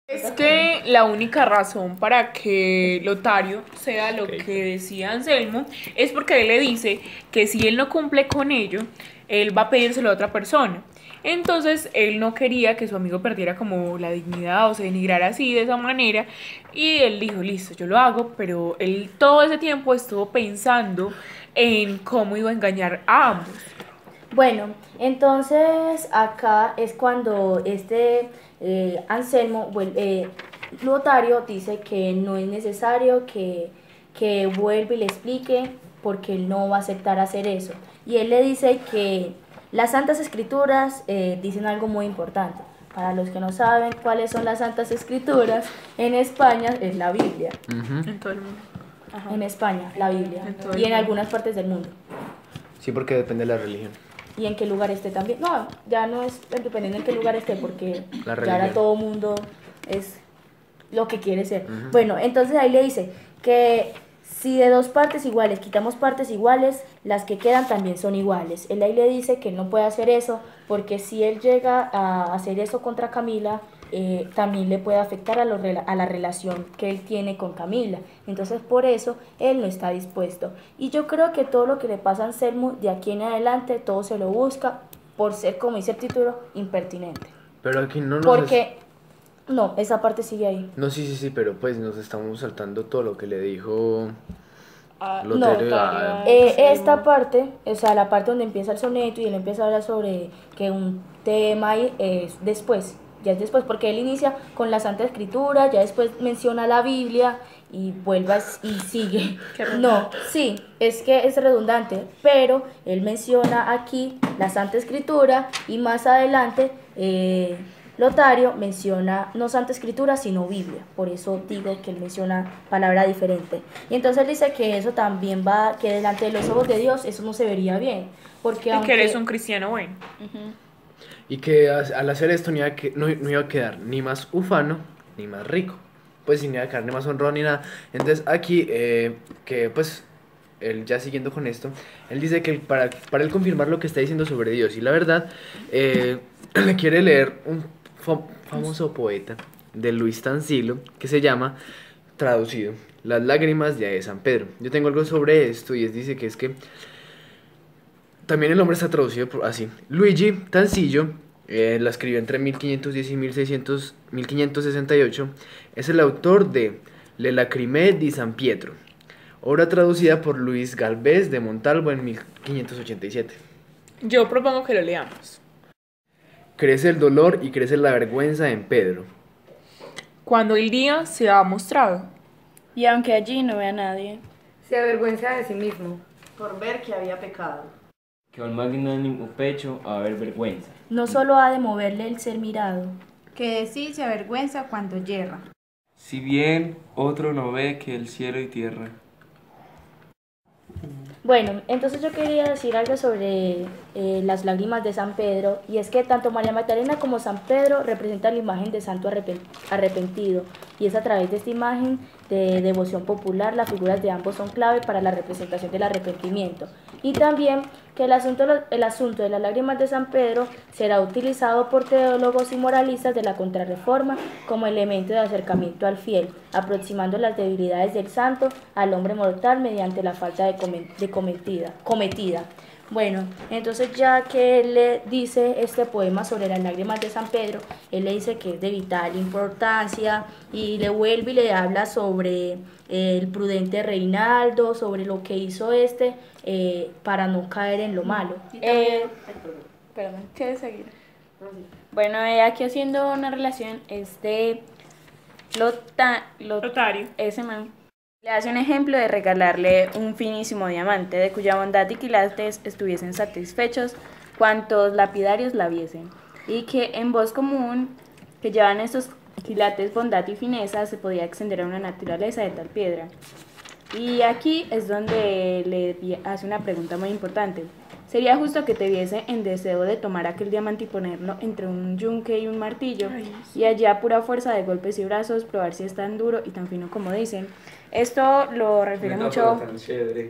Es que la única razón para que Lotario sea lo que decía Anselmo es porque él le dice que si él no cumple con ello, él va a pedírselo a otra persona. Entonces él no quería que su amigo perdiera como la dignidad o se denigrara así de esa manera, y él dijo, listo, yo lo hago, pero él todo ese tiempo estuvo pensando en cómo iba a engañar a ambos. Bueno, entonces acá es cuando Anselmo, Lotario dice que no es necesario que vuelva y le explique porque él no va a aceptar hacer eso. Y él le dice que las Santas Escrituras dicen algo muy importante. Para los que no saben cuáles son las Santas Escrituras, en España es la Biblia. En todo el mundo. Ajá. En España, la Biblia. En todo el Y en mundo. algunas partes del mundo. Sí, porque depende de la religión. Y en qué lugar esté también. No, ya no es dependiendo en qué lugar esté, porque La ya ahora religión. todo mundo es lo que quiere ser. Bueno, entonces ahí le dice que si de dos partes iguales quitamos partes iguales, las que quedan también son iguales. Él ahí le dice que él no puede hacer eso, porque si él llega a hacer eso contra Camila, también le puede afectar a la relación que él tiene con Camila. Entonces por eso él no está dispuesto. Y yo creo que todo lo que le pasa a Anselmo de aquí en adelante, todo se lo busca por ser, como dice el título, impertinente. Pero aquí no nos... Porque, no, esa parte sigue ahí. No, sí, pero pues nos estamos saltando todo lo que le dijo Ah, Lotario no, a- esta parte, o sea, la parte donde empieza el soneto y él empieza a hablar sobre que un tema es después, ya es después, porque él inicia con la Santa Escritura, ya después menciona la Biblia y y sigue. No, sí, es que es redundante, pero él menciona aquí la Santa Escritura y más adelante Lotario menciona no Santa Escritura, sino Biblia. Por eso digo que él menciona palabra diferente. Y entonces él dice que eso también va, que delante de los ojos de Dios eso no se vería bien. Porque Y que eres un cristiano bueno. Y que al hacer esto no iba a quedar ni más ufano ni más rico. Pues ni iba a quedar ni más honrado ni nada. Entonces aquí, que pues, él ya siguiendo con esto, él dice que para él confirmar lo que está diciendo sobre Dios y la verdad, le quiere leer un famoso poeta de Luis Tansilo que se llama, traducido, Las lágrimas de San Pedro. Yo tengo algo sobre esto y dice que es que también el nombre está traducido así. Luigi Tancillo, la escribió entre 1510 y 1568. Es el autor de Le Lacrime di San Pietro, obra traducida por Luis Galvez de Montalvo en 1587. Yo propongo que lo leamos. Crece el dolor y crece la vergüenza en Pedro. Cuando el día se ha mostrado. Y aunque allí no vea a nadie, Se avergüenza de sí mismo. Por ver que había pecado. Que al magnánimo pecho a haber vergüenza. no solo ha de moverle el ser mirado. Que de sí se avergüenza cuando yerra. Si bien otro no ve que el cielo y tierra. Bueno, entonces yo quería decir algo sobre las lágrimas de San Pedro, y es que tanto María Magdalena como San Pedro representan la imagen de santo arrepentido, y es a través de esta imagen de devoción popular, las figuras de ambos son clave para la representación del arrepentimiento. Y también que el asunto de las lágrimas de San Pedro será utilizado por teólogos y moralistas de la Contrarreforma como elemento de acercamiento al fiel, aproximando las debilidades del santo al hombre mortal mediante la falta cometida. Bueno, entonces ya que él le dice este poema sobre las lágrimas de San Pedro, él le dice que es de vital importancia y le vuelve y le habla sobre el prudente Reinaldo, sobre lo que hizo para no caer en lo malo. perdón, ¿quieres seguir? Bueno, aquí haciendo una relación, Lotario. ese man le hace un ejemplo de regalarle un finísimo diamante, de cuya bondad y quilates estuviesen satisfechos cuantos lapidarios la viesen, y que en voz común que llevan estos quilates, bondad y fineza, se podía extender a una naturaleza de tal piedra. Y aquí es donde le hace una pregunta muy importante. ¿Sería justo que te viese en deseo de tomar aquel diamante y ponerlo entre un yunque y un martillo, y allá a pura fuerza de golpes y brazos probar si es tan duro y tan fino como dicen? Esto lo refiere mucho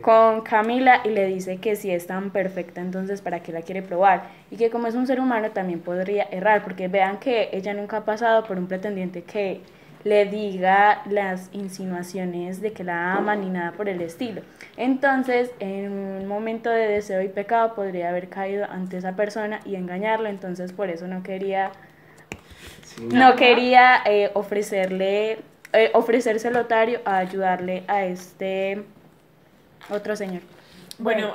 con Camila y le dice que si es tan perfecta, entonces ¿para qué la quiere probar? Y que como es un ser humano también podría errar, porque vean que ella nunca ha pasado por un pretendiente que le diga las insinuaciones de que la ama ni nada por el estilo. Entonces, en un momento de deseo y pecado podría haber caído ante esa persona y engañarlo, entonces por eso no quería ofrecerse Lotario a ayudarle a este otro señor. Bueno,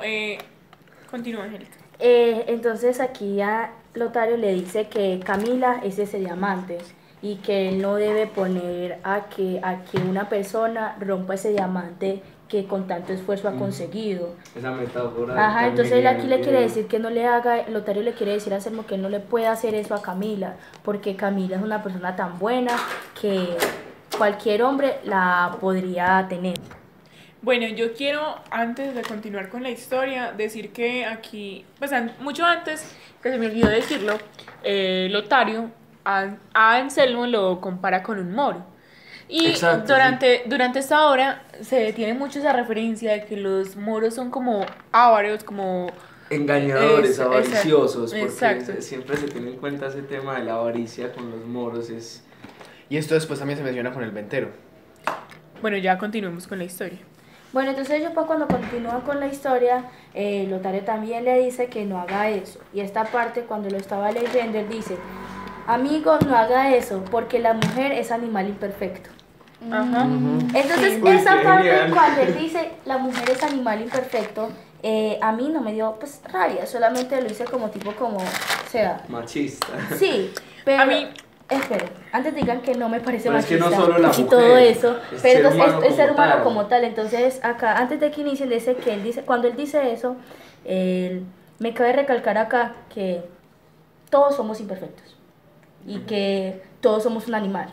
continúa, Angélica. Entonces aquí a Lotario le dice que Camila es ese diamante y que él no debe poner a que una persona rompa ese diamante que con tanto esfuerzo ha conseguido. Esa metáfora. Ajá, entonces él aquí le quiere bien. decir que no le haga, Lotario le quiere decir a Anselmo que no le puede hacer eso a Camila, porque Camila es una persona tan buena que cualquier hombre la podría tener. Bueno, yo quiero, antes de continuar con la historia, decir que aquí, pues mucho antes, que se me olvidó decirlo, Lotario a Anselmo lo compara con un moro. Y Exacto, durante esta obra se detiene mucho esa referencia de que los moros son como ávaros, como... Engañadores, Exacto, avariciosos, porque exacto. siempre se tiene en cuenta ese tema de la avaricia con los moros. Y esto después también se menciona con el ventero. Bueno, ya continuemos con la historia. Bueno, entonces ellos pues cuando continúan con la historia, Lotario también le dice que no haga eso. Y esta parte cuando lo estaba leyendo, él dice, amigo, no haga eso, porque la mujer es animal imperfecto. Ajá. Entonces Uy, esa qué parte genial. cuando él dice, la mujer es animal imperfecto, a mí no me dio pues rabia, solamente lo hice como tipo como, o sea, Machista. sí, pero... A mí- Esperen, antes digan que no me parece Pero es que machista no solo la y mujer, todo eso, es pero ser entonces humano es ser como humano tal. como tal. Entonces acá, antes de que inicien, dice que él dice, cuando él dice eso, me cabe recalcar acá que todos somos imperfectos y que todos somos un animal.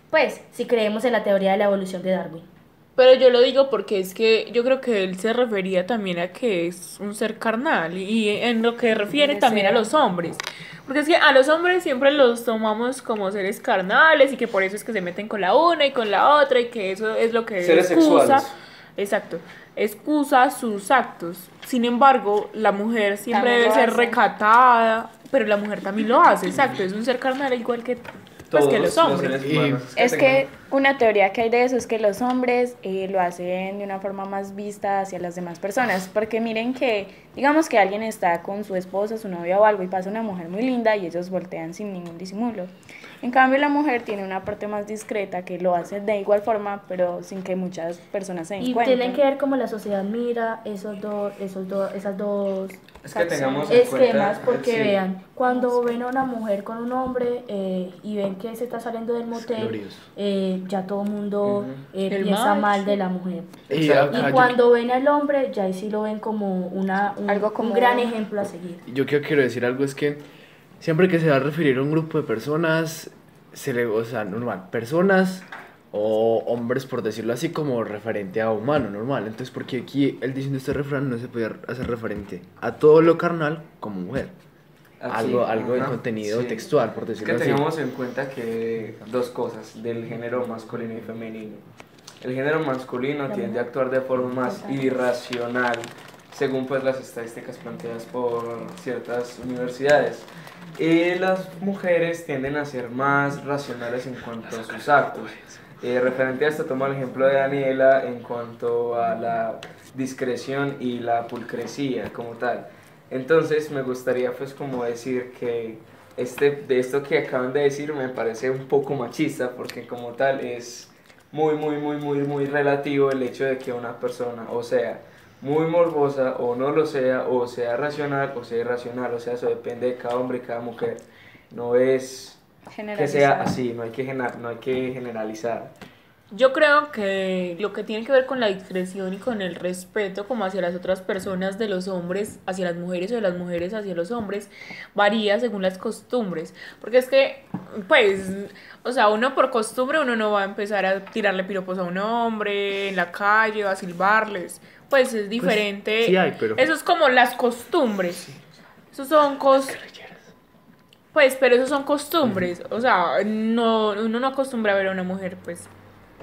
Pues, si creemos en la teoría de la evolución de Darwin. Pero yo lo digo porque es que yo creo que él se refería también a que es un ser carnal y en lo que refiere también a los hombres. Porque es que a los hombres siempre los tomamos como seres carnales y que por eso es que se meten con la una y con la otra y que eso es lo que Seres excusa, sexuales. exacto, excusa sus actos. Sin embargo, la mujer siempre También debe lo ser hace. recatada, pero la mujer también lo hace, exacto, es un ser carnal igual que, pues, que los hombres. seres humanos Es tengan- que una teoría que hay de eso es que los hombres lo hacen de una forma más vista hacia las demás personas, porque miren que, digamos que alguien está con su esposa, su novia o algo y pasa una mujer muy linda y ellos voltean sin ningún disimulo. En cambio la mujer tiene una parte más discreta que lo hace de igual forma, pero sin que muchas personas se den Y cuenta. tienen que ver cómo la sociedad mira esas dos Es que tengamos en esquemas, cuenta, porque sí. vean, cuando ven a una mujer con un hombre y ven que se está saliendo del motel, Glorioso. ya todo el mundo El piensa macho. mal de la mujer. Y Exacto. acá Y cuando ven al hombre, ya ahí sí lo ven como Algo como- un gran ejemplo a seguir. yo quiero decir algo, es que siempre que se va a referir a un grupo de personas, o sea, normal, personas o hombres, por decirlo así, como referente a humano, normal. Entonces, porque aquí él diciendo este refrán no se podía hacer referente a todo lo carnal como mujer. Aquí, Algo de ajá, contenido sí. textual, por Es decirlo que así. tengamos en cuenta que dos cosas del género masculino y femenino. El género masculino tiende a actuar de forma más irracional, según pues las estadísticas planteadas por ciertas universidades. Y las mujeres tienden a ser más racionales en cuanto a sus actos. Referente a esto, tomo el ejemplo de Daniela en cuanto a la discreción y la pulcresía como tal. Entonces me gustaría pues como decir que de esto que acaban de decir me parece un poco machista, porque como tal es muy relativo el hecho de que una persona o sea muy morbosa o no lo sea, o sea racional o sea irracional, o sea, eso depende de cada hombre y cada mujer. No es que sea así, no hay que generalizar. Yo creo que lo que tiene que ver con la discreción y con el respeto como hacia las otras personas de los hombres hacia las mujeres o de las mujeres hacia los hombres varía según las costumbres, porque es que pues, o sea, uno por costumbre uno no va a empezar a tirarle piropos a un hombre en la calle o a silbarles, pues es diferente. sí hay, pero- Eso es como las costumbres. Esos son pues, pero esos son costumbres, o sea, no, uno no acostumbra a ver a una mujer pues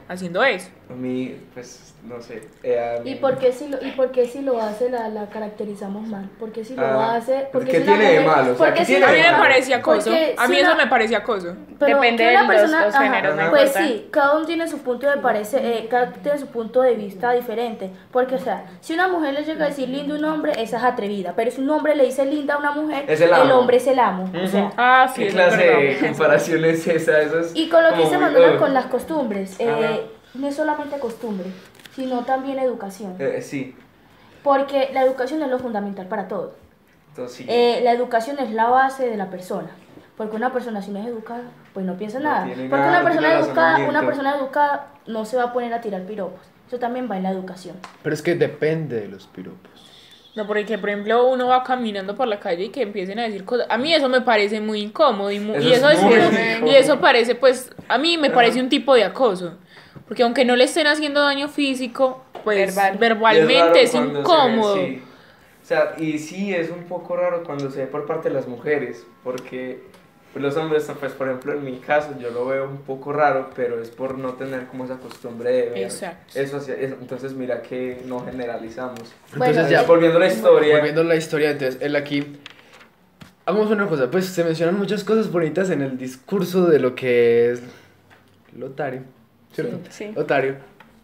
haciendo eso. A mí, pues, no sé. a mí- ¿Y por qué si lo hace la caracterizamos mal? ¿Por qué si lo Ah, hace? pues, Porque ¿qué si la tiene de mujer- malo? O sea, porque ¿qué si tiene A la mí de me malo? parece acoso. Porque A mí si eso una- me parece acoso. Pero Depende que una de los persona- dos ajá, géneros, no pues importa. sí, cada uno tiene su punto de cada uno tiene su punto de vista diferente, porque o sea, si una mujer le llega a decir lindo a un hombre, esa es atrevida, pero si un hombre le dice linda a una mujer, Es el amo. hombre es el amo, o sea. Ah, sí, ¿Qué eso es clase de verdad. comparación es esa? Eso es Y con lo que como dice muy- Manuela con las costumbres, Ajá. no es solamente costumbre, sino también educación, sí. porque la educación es lo fundamental para todo. Entonces, sí, La educación es la base de la persona. Porque una persona si no es educada, pues no piensa No nada. tiene Porque nada, no tiene una razonamiento. persona educada no se va a poner a tirar piropos. Eso también va en la educación. Pero es que depende de los piropos. No, porque por ejemplo uno va caminando por la calle y que empiecen a decir cosas. A mí eso me parece muy incómodo Eso y eso es muy y incómodo. eso parece, pues, a mí me parece un tipo de acoso. Porque aunque no le estén haciendo daño físico, pues Verbal. verbalmente es raro cuando incómodo. se ve, sí. O sea, y sí es un poco raro cuando se ve por parte de las mujeres, porque los hombres, pues por ejemplo en mi caso, yo lo veo un poco raro, pero es por no tener como esa costumbre de ver Exacto. eso hacia eso. Entonces mira que no generalizamos. Entonces Bueno, ya, Volviendo a la historia, volviendo a la historia, entonces él aquí... Hagamos una cosa, pues se mencionan muchas cosas bonitas en el discurso de lo que es Lotario, ¿cierto? Sí. Lotario,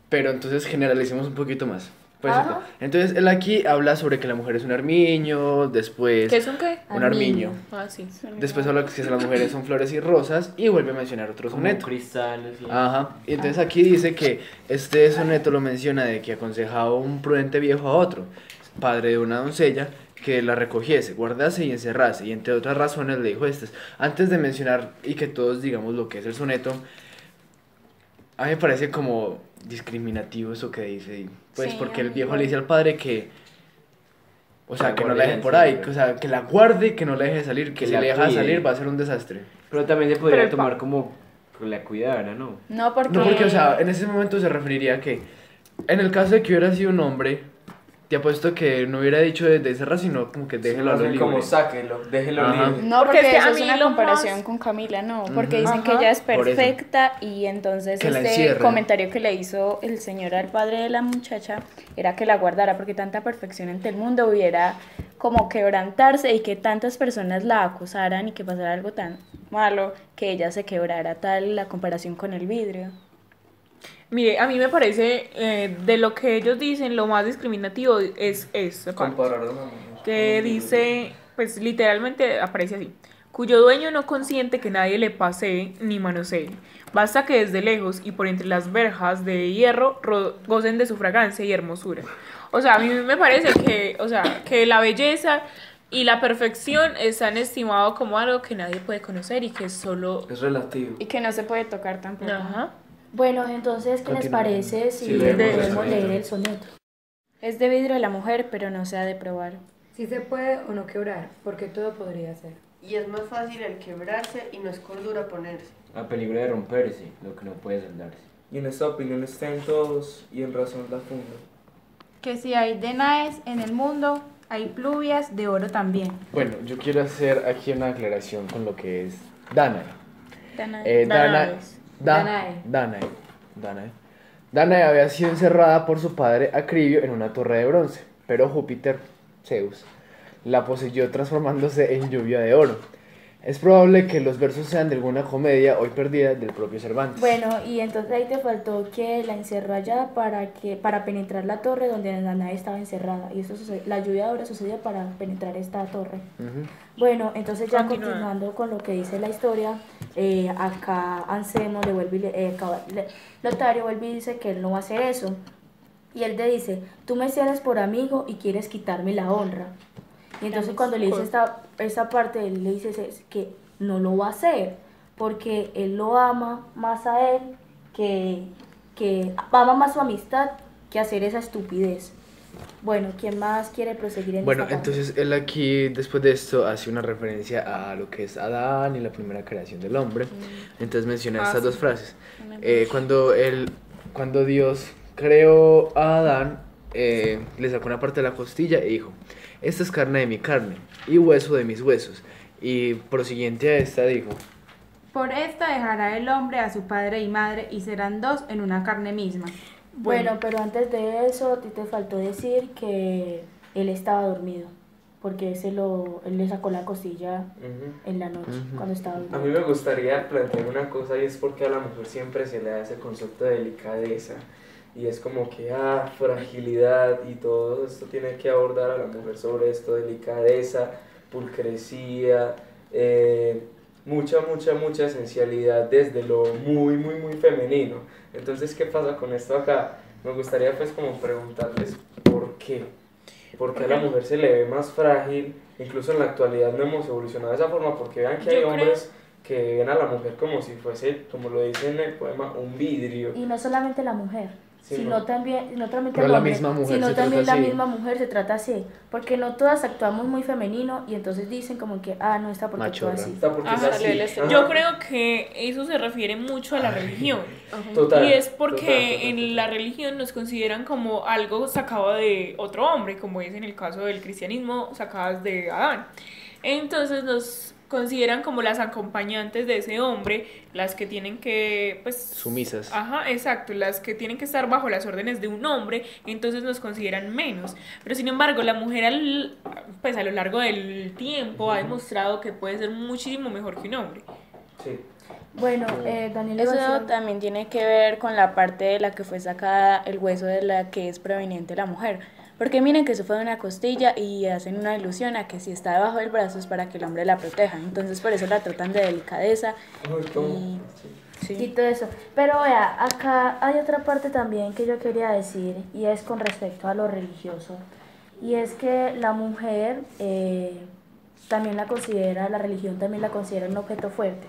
pero entonces generalicemos un poquito más. Pues, Ajá. entonces él aquí habla sobre que la mujer es un armiño, después... ¿Qué es un qué? Un armiño. Ah, sí. Después habla que las mujeres son flores y rosas y vuelve a mencionar otro Como soneto. cristales. Y... Ajá, y entonces aquí dice que este soneto lo menciona de que aconsejaba un prudente viejo a otro, padre de una doncella, que la recogiese, guardase y encerrase, y entre otras razones le dijo estas. Antes de mencionar y que todos digamos lo que es el soneto, a mí me parece como discriminativo eso que dice, y, pues Sí, porque a el mí viejo igual. le dice al padre que, o sea, La que no guarde la y deje la por ahí, encierre. o sea, que la guarde y que no la deje salir, que Que si la le deja cuide. salir va a ser un desastre. Pero también se podría Pero el tomar como que la cuidara, ¿no? No, porque... No, porque, o sea, en ese momento se referiría a que, en el caso de que hubiera sido un hombre, te apuesto que no hubiera dicho de cerrar, sino como que déjelo a más lo bien libre. como sáquelo, déjelo Ajá. libre. No, Porque porque es que eso a es mí una lo comparación más- con Camila, no, porque Ujú. dicen que Ajá. ella es Por eso. perfecta y entonces Que la este encierren. comentario que le hizo el señor al padre de la muchacha era que la guardara porque tanta perfección ante el mundo hubiera como quebrantarse y que tantas personas la acusaran y que pasara algo tan malo que ella se quebrara, tal la comparación con el vidrio. Mire, a mí me parece, de lo que ellos dicen, lo más discriminativo es esta parte. Comparar a una mujer Que con un dice, pues literalmente aparece así: cuyo dueño no consiente que nadie le pase ni manosee. Basta que desde lejos y por entre las verjas de hierro gocen de su fragancia y hermosura. O sea, a mí me parece que, o sea, que la belleza y la perfección están estimados como algo que nadie puede conocer y que es solo... Es relativo. Y que no se puede tocar tampoco. Ajá. Bueno, entonces, ¿qué les Continúa. parece si Sí, leemos el debemos soneto. leer el soneto? Es de vidrio de la mujer, pero no se ha de probar. Si se puede o no quebrar, porque todo podría ser. Y es más fácil el quebrarse y no es cordura ponerse. A peligro de romperse, lo que no puede soldarse. Y en esta opinión está en todos y en razón la funda. Que si hay Danaes en el mundo, hay pluvias de oro también. Bueno, yo quiero hacer aquí una aclaración con lo que es Danae. Danae. Danae había sido encerrada por su padre Acribio en una torre de bronce, pero Júpiter, Zeus, la poseyó transformándose en lluvia de oro. Es probable que los versos sean de alguna comedia hoy perdida del propio Cervantes. Bueno, y entonces ahí te faltó que la encerró allá para penetrar la torre donde Danae estaba encerrada. Y eso la lluvia de oro sucedió para penetrar esta torre. Ujú. Bueno, entonces ya Continúa. continuando con lo que dice la historia, acá Anselmo le vuelve Lotario vuelve y dice que él no va a hacer eso. Y él le dice: tú me tienes por amigo y quieres quitarme la honra. Y entonces cuando le dice esta parte, él le dice que no lo va a hacer, porque él lo ama más a él, que ama más su amistad que hacer esa estupidez. Bueno, ¿quién más quiere proseguir en Bueno, esta parte? entonces él aquí, después de esto, hace una referencia a lo que es Adán y la primera creación del hombre. Entonces menciona estas dos frases. Cuando Dios creó a Adán, le sacó una parte de la costilla y dijo: esta es carne de mi carne y hueso de mis huesos. Y prosiguiente a esta dijo: Por esta dejará el hombre a su padre y madre y serán dos en una carne misma. Bueno, pero antes de eso, a ti te faltó decir que él estaba dormido, porque él le sacó la costilla en la noche, Ujú. cuando estaba A mí dormido. me gustaría plantear una cosa, y es porque a la mujer siempre se le da ese concepto de delicadeza. Y es como que, fragilidad, y todo esto tiene que abordar a la mujer sobre esto: delicadeza, pulcresía, mucha esencialidad desde lo muy femenino. Entonces, ¿qué pasa con esto acá? Me gustaría pues como preguntarles por qué. porque a la mujer se le ve más frágil, incluso en la actualidad no hemos evolucionado de esa forma, porque vean que hay hombres que ven a la mujer como si fuese, como lo dice en el poema, un vidrio. Y no solamente la mujer, Sí, sino no. también, no solamente No el la hombre, misma mujer sino se también trata la así. misma mujer se trata así, porque no todas actuamos muy femenino y entonces dicen como que, ah, no está porque actúa Machorra. así. Está porque es Ajá, así. Ajá. yo creo que eso se refiere mucho a la religión. Total, Y es porque total, en total. la religión nos consideran como algo sacado de otro hombre, como es en el caso del cristianismo, sacadas de Adán. Entonces nos consideran como las acompañantes de ese hombre, las que tienen que, pues... Sumisas. Ajá, exacto, las que tienen que estar bajo las órdenes de un hombre, entonces nos consideran menos. Pero sin embargo, la mujer pues a lo largo del tiempo ha demostrado que puede ser muchísimo mejor que un hombre. Sí. Bueno, Daniel, Eso iba a decir- también tiene que ver con la parte de la que fue sacada el hueso de la que es proveniente la mujer. Porque miren que eso fue de una costilla y hacen una ilusión a que si está debajo del brazo es para que el hombre la proteja. Entonces por eso la tratan de delicadeza. Ay, ¿cómo? Y, Sí. y todo eso. Pero vea, acá hay otra parte también que yo quería decir y es con respecto a lo religioso. Y es que la mujer también la considera, la religión también la considera un objeto fuerte.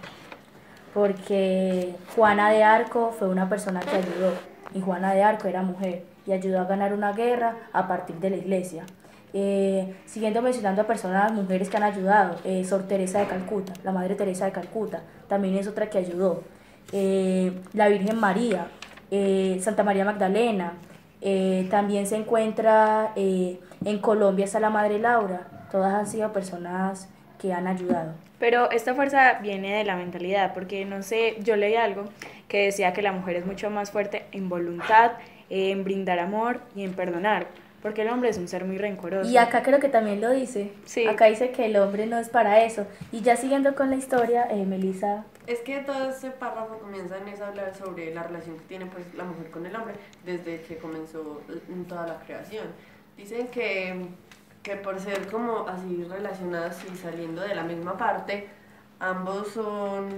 Porque Juana de Arco fue una persona que ayudó y Juana de Arco era mujer y ayudó a ganar una guerra a partir de la iglesia. Siguiendo mencionando a personas, mujeres que han ayudado, Sor Teresa de Calcuta, la Madre Teresa de Calcuta, también es otra que ayudó. La Virgen María, Santa María Magdalena, también se encuentra en Colombia está la Madre Laura, todas han sido personas que han ayudado. Pero esta fuerza viene de la mentalidad, porque no sé, yo leí algo que decía que la mujer es mucho más fuerte en voluntad, en brindar amor y en perdonar, porque el hombre es un ser muy rencoroso. Y acá creo que también lo dice. Sí. Acá dice que el hombre no es para eso. Y ya siguiendo con la historia, Melissa. Es que todo ese párrafo comienza a hablar sobre la relación que tiene pues la mujer con el hombre desde que comenzó toda la creación. Dicen que por ser como así relacionadas y saliendo de la misma parte, ambos son,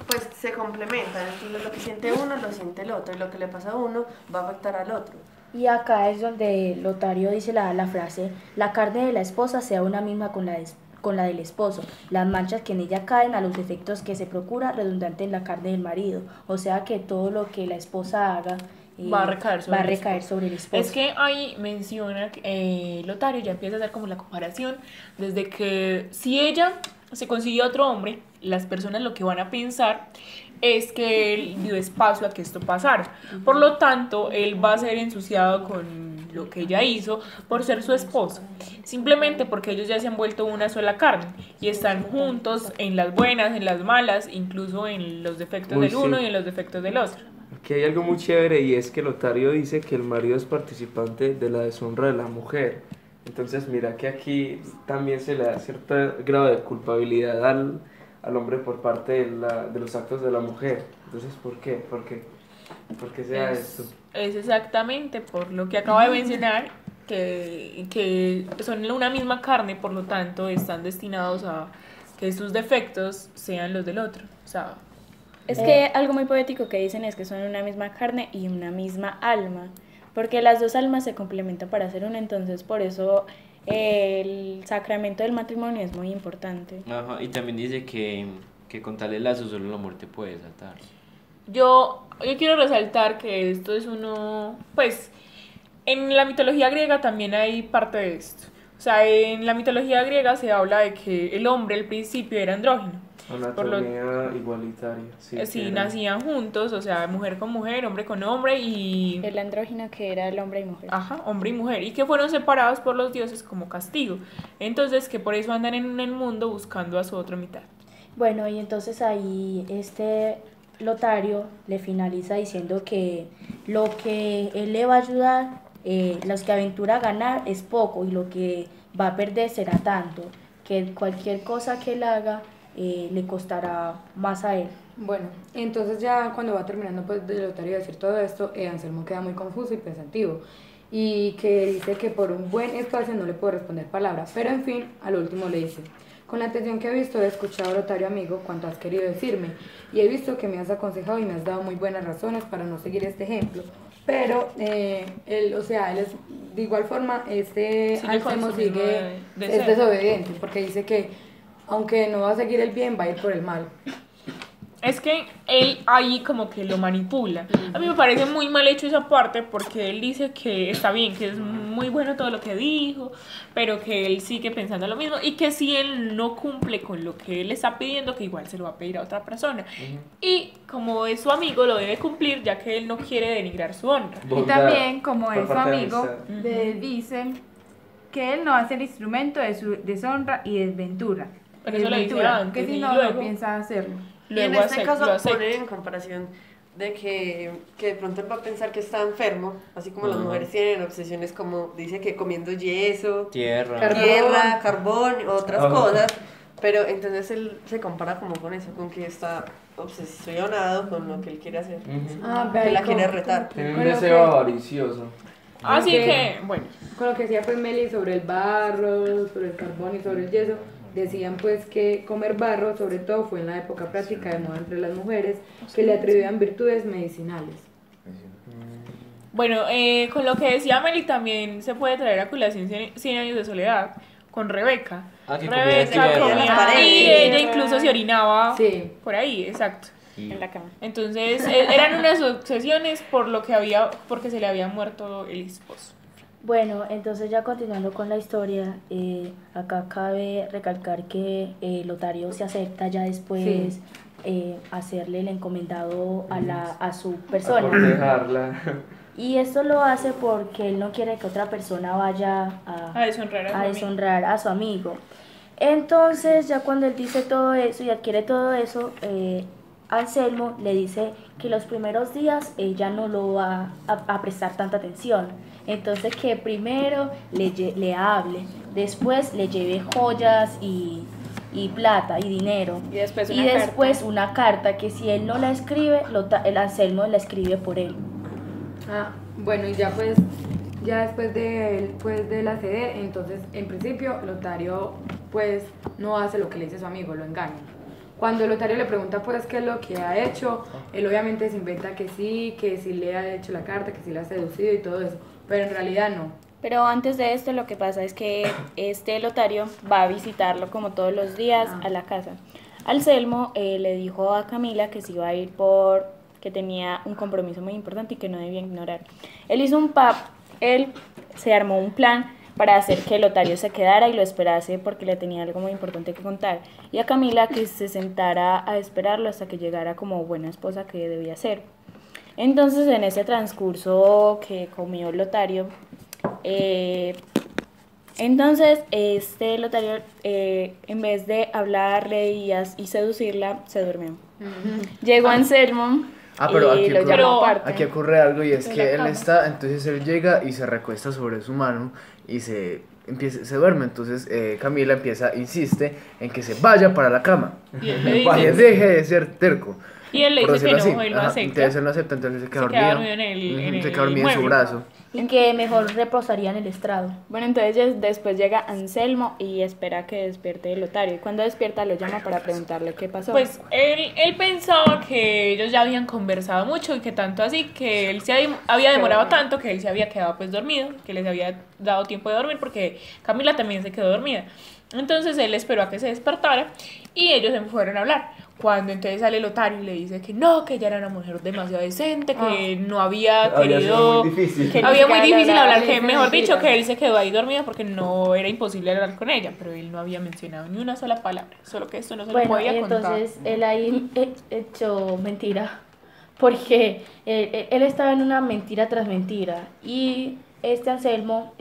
pues se complementan, entonces lo que siente uno lo siente el otro y lo que le pasa a uno va a afectar al otro. Y acá es donde Lotario dice la frase, la carne de la esposa sea una misma con la del esposo, las manchas que en ella caen a los efectos que se procura redundante en la carne del marido, o sea que todo lo que la esposa haga Va a recaer sobre el esposo. Es que ahí menciona que Lotario ya empieza a hacer como la comparación desde que si ella se consigue otro hombre, las personas lo que van a pensar es que él dio espacio a que esto pasara. Por lo tanto, él va a ser ensuciado con lo que ella hizo por ser su esposo. Simplemente porque ellos ya se han vuelto una sola carne y están juntos en las buenas, en las malas, incluso en los defectos Uy, del uno sí. y en los defectos del otro. Aquí hay algo muy chévere y es que Lotario dice que el marido es participante de la deshonra de la mujer. Entonces mira que aquí también se le da cierto grado de culpabilidad al hombre por parte de los actos de la mujer. Entonces, ¿por qué? ¿Por qué se da esto? Es exactamente por lo que acaba de mencionar, que son una misma carne, por lo tanto están destinados a que sus defectos sean los del otro. O sea, Es que algo muy poético que dicen es que son una misma carne y una misma alma, porque las dos almas se complementan para hacer una, entonces por eso el sacramento del matrimonio es muy importante. Ajá, y también dice que con tales lazos solo la muerte puede desatar. yo quiero resaltar que esto es uno, pues, en la mitología griega también hay parte de esto. O sea, en la mitología griega se habla de que el hombre al principio era andrógino. Anatomía igualitaria. Sí, Sí, era. nacían juntos, o sea, mujer con mujer, hombre con hombre y... El andrógino que era el hombre y mujer. Ajá, hombre y mujer, y que fueron separados por los dioses como castigo. Entonces, que por eso andan en el mundo buscando a su otra mitad. Bueno, y entonces ahí Lotario le finaliza diciendo que lo que él le va a ayudar, los que aventura a ganar es poco y lo que va a perder será tanto, que cualquier cosa que él haga le costará más a él. Bueno, entonces ya cuando va terminando pues de Lotario decir todo esto, Anselmo queda muy confuso y pensativo y que dice que por un buen espacio no le puedo responder palabra, pero en fin, al último le dice: con la atención que he visto he escuchado, Lotario amigo, cuanto has querido decirme y he visto que me has aconsejado y me has dado muy buenas razones para no seguir este ejemplo, Pero o sea, él es, de igual forma, Sigue con Anselmo su mismo es deseo. desobediente, porque dice que aunque no va a seguir el bien, va a ir por el mal. Es que él ahí como que lo manipula. A mí me parece muy mal hecho esa parte porque él dice que está bien, que es muy bueno todo lo que dijo, pero que él sigue pensando lo mismo y que si él no cumple con lo que él está pidiendo, que igual se lo va a pedir a otra persona. Y como es su amigo, lo debe cumplir ya que él no quiere denigrar su honra. Y también, como por es su parte de amigo, amistad. le dice que él no va a ser instrumento de su deshonra y desventura. Pero eso lo dice Desventura, antes, que si y no, luego- no piensa hacerlo. Y en Luego este lo caso acepta. pone en comparación de que de pronto él va a pensar que está enfermo, así como las mujeres tienen obsesiones como, dice que comiendo yeso, Tierra. tierra, carbón, otras Ah. cosas, pero entonces él se compara como con eso, con que está obsesionado con lo que él quiere hacer, que la quiere retar. Tiene un Con lo deseo que- avaricioso. Así Ok. que, bueno, Con lo que decía pues Meli sobre el barro, sobre el carbón y sobre el yeso, decían pues que comer barro sobre todo fue en la época práctica de moda entre las mujeres que le atribuían virtudes medicinales. bueno, con lo que decía Meli también se puede traer a colación 100 años de soledad con Rebeca. Ah, que comía Rebeca tierra. comía Las paredes. y ella incluso se orinaba Sí. por ahí, exacto. En la cama. Entonces, eran unas obsesiones por lo que porque se le había muerto el esposo. Bueno, entonces ya continuando con la historia, acá cabe recalcar que Lotario se acepta ya después hacerle el encomendado a su A persona. cortejarla. Y esto lo hace porque él no quiere que otra persona vaya A deshonrar a su amigo. deshonrar a su amigo. Entonces, ya cuando él dice todo eso y adquiere todo eso, Anselmo le dice que los primeros días ella no lo va a prestar tanta atención. Entonces que primero le hable, después le lleve joyas y plata y dinero. Y después Y una después carta. una carta que si él no la escribe, el Anselmo la escribe por él. Bueno, y ya pues, ya después de él, pues de la ceder, entonces en principio Lotario pues no hace lo que le dice su amigo, lo engaña. Cuando Lotario le pregunta pues qué es lo que ha hecho, él obviamente se inventa que sí le ha hecho la carta, que sí la ha seducido y todo eso, pero en realidad no. Pero antes de esto lo que pasa es que este Lotario va a visitarlo como todos los días a la casa. Anselmo le dijo a Camila que se iba a ir que tenía un compromiso muy importante y que no debía ignorar. Él se armó un plan para hacer que Lotario se quedara y lo esperase porque le tenía algo muy importante que contar. Y a Camila que se sentara a esperarlo hasta que llegara como buena esposa que debía ser. Entonces en ese transcurso que comió Lotario, entonces este Lotario en vez de hablarle y seducirla, se durmió. Llegó Anselmo Pero y aquí lo ocurre, llamó aparte. aquí ocurre algo y es En que la él cama. está, entonces él llega y se recuesta sobre su mano y se duerme. Entonces Camila insiste en que se vaya para la cama, Y él le que dice, deje de ser terco. y él le por dice que decirlo no, así. él no Ajá, acepta. entonces él no acepta, entonces se queda Se queda dormido. dormido en el Se queda dormido en su mueble. brazo. Y que mejor reposaría en el estrado. Bueno, entonces después llega Anselmo y espera que despierte Lotario. Y cuando despierta lo llama para preguntarle qué pasó. Pues él pensaba que ellos ya habían conversado mucho y que tanto así, que él se había demorado tanto que él se había quedado pues dormido, que les había dado tiempo de dormir porque Camila también se quedó dormida. Entonces él esperó a que se despertara y ellos se fueron a hablar. Cuando entonces sale Lotario y le dice que no, que ella era una mujer demasiado decente, que no había Había sido querido... muy difícil. Que Había muy ni siquiera difícil le hablar, hablaba, que le mejor decía dicho que mentiras. él se quedó ahí dormido porque no era imposible hablar con ella, pero él no había mencionado ni una sola palabra, solo que esto no se lo Bueno, podía contar. entonces él ahí echó mentira, porque él estaba en una mentira tras mentira, y este Anselmo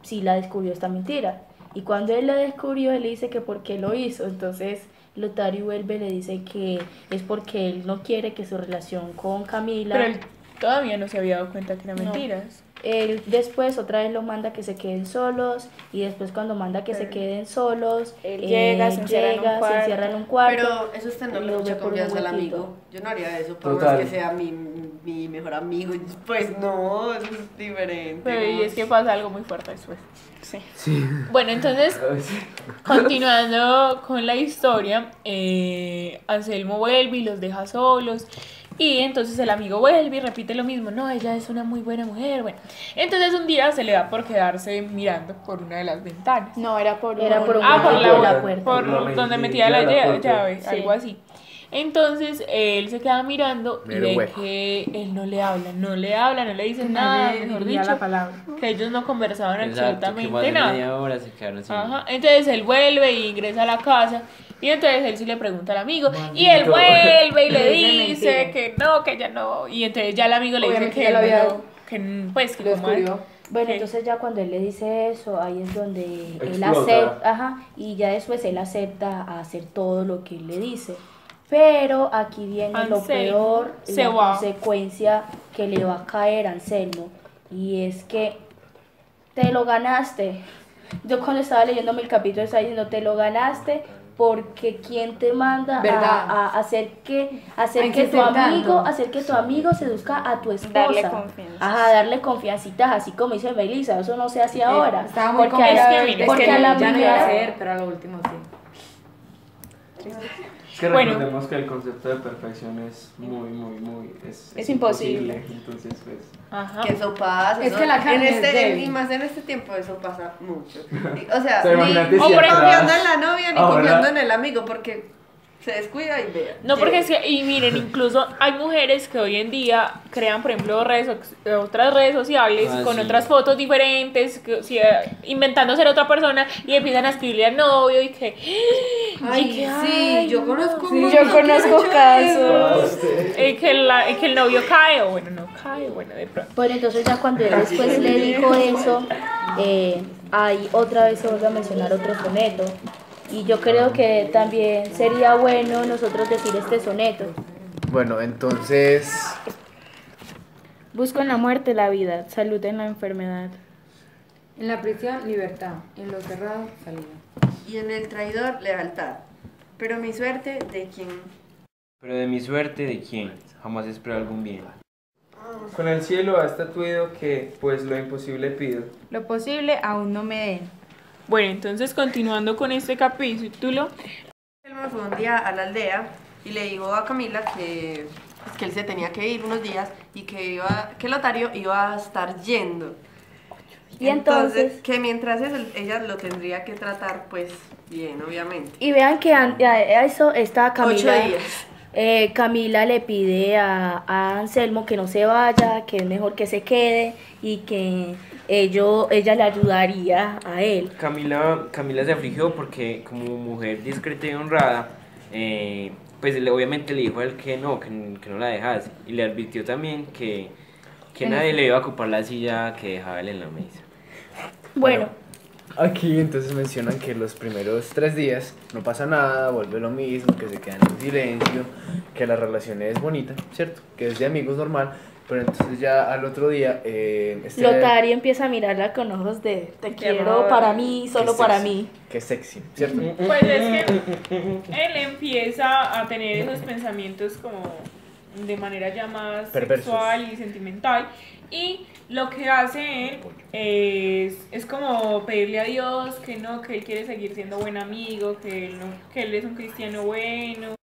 sí la descubrió esta mentira, y cuando él la descubrió, él le dice que por qué lo hizo. Entonces Lotario vuelve y le dice que es porque él no quiere que su relación con Camila... Pero él todavía no se había dado cuenta que eran No. mentiras. Él después otra vez lo manda que se queden solos, y después cuando manda que se queden solos, Él llega, se encierra en un se cuarto. encierra en un cuarto. Pero eso es tenerle lo mucha ve por un confianza al huequito. amigo. Yo no haría eso, por Total. más que sea mi mejor amigo. Pues no, eso es diferente. Pero y ¿no? es que pasa algo muy fuerte después. Sí. Bueno, entonces, continuando con la historia, Anselmo vuelve y los deja solos. Y entonces el amigo vuelve y repite lo mismo, no, ella es una muy buena mujer, bueno. Entonces un día se le da por quedarse mirando por una de las ventanas. No, era por Era por un Ah, por hueco de la, la puerta. por Por donde la metía la mesilla de la llave, puerta. algo así. Entonces él se queda mirando y Mero ve hueco. que él no le habla, no le dice nada, mejor diría dicho, la palabra. que ellos no conversaban Exacto, que más absolutamente de nada. media hora se quedaron sin... Ajá, entonces él vuelve y ingresa a la casa y entonces él sí le pregunta al amigo y él Maldito. vuelve y le Le dice dice mentira. que no, que ella no, y entonces ya el amigo le dice Obviamente que ya lo él había- no, que pues que Lo como descubrió. Bueno, ¿Qué? entonces ya cuando él le dice eso, ahí es donde él Explota. acepta, ajá, y ya después él acepta a hacer todo lo que él le dice. Pero aquí viene lo Anselmo peor, se la va. consecuencia que le va a caer a Anselmo, y es que te lo ganaste. Yo cuando estaba leyéndome el capítulo estaba diciendo, te lo ganaste porque quién te manda ¿Verdad? a hacer que A insistir tanto. hacer que tu amigo seduzca a tu esposa. Darle confianza. Ajá, darle confiancitas, así como dice Melissa, eso no se hace ahora. Estaba muy porque a confiada la, es que, mira, porque es que a la ya no iba a primera, hacer, pero a lo último sí. Es que Bueno. recordemos que el concepto de perfección es Es imposible. Entonces, pues... Ajá. Que eso pasa. Es ¿no? que la carne en es este, débil. y más en este tiempo eso pasa mucho. O sea, Se imagínate ni si atrás- confiando en la novia ni ahora- confiando en el amigo porque se descuida y vea. No, porque es que, y miren, incluso hay mujeres que hoy en día crean, por ejemplo, otras redes sociales Ah, con sí. otras fotos diferentes, inventando ser otra persona y empiezan a escribirle al novio y que... Ay, que, sí, ay, yo conozco Sí, un yo montón que han conozco hecho casos. que el novio cae, o bueno, no cae, bueno, de pronto. bueno, entonces ya cuando él después le dijo eso, ahí otra vez se vuelve a mencionar otro soneto. Y yo creo que también sería bueno nosotros decir este soneto. Bueno, entonces, Busco en la muerte la vida, salud en la enfermedad. En la prisión, libertad. En lo cerrado, salida. Y en el traidor, lealtad. Pero mi suerte, ¿de quién? Pero de mi suerte, ¿de quién? Jamás espero algún bien. Con el cielo ha estatuido que, pues, lo imposible pido. Lo posible aún no me den. Bueno, entonces continuando con este capítulo, Él me fue un día a la aldea y le dijo a Camila pues, que él se tenía que ir unos días y que Lotario iba a estar yendo. Y entonces, que mientras ella lo tendría que tratar pues bien, obviamente. y vean que a eso está 8 Camila. días. Camila le pide a Anselmo que no se vaya, que es mejor que se quede y que ella le ayudaría a él. Camila se afligió porque como mujer discreta y honrada, pues obviamente le dijo a él que no la dejase. Y le advirtió también que nadie le iba a ocupar la silla que dejaba él en la mesa. Bueno, aquí entonces mencionan que los primeros 3 días no pasa nada, vuelve lo mismo, que se quedan en silencio, que la relación es bonita, ¿cierto? Que es de amigos normal, pero entonces ya al otro día, Lotario empieza a mirarla con ojos de te quiero para mí, solo Qué para sexy. mí. Qué sexy, ¿cierto? pues es que él empieza a tener esos pensamientos como de manera ya más Perversos. sexual y sentimental, y lo que hace él es como pedirle a Dios que no, que él quiere seguir siendo buen amigo, que él es un cristiano bueno.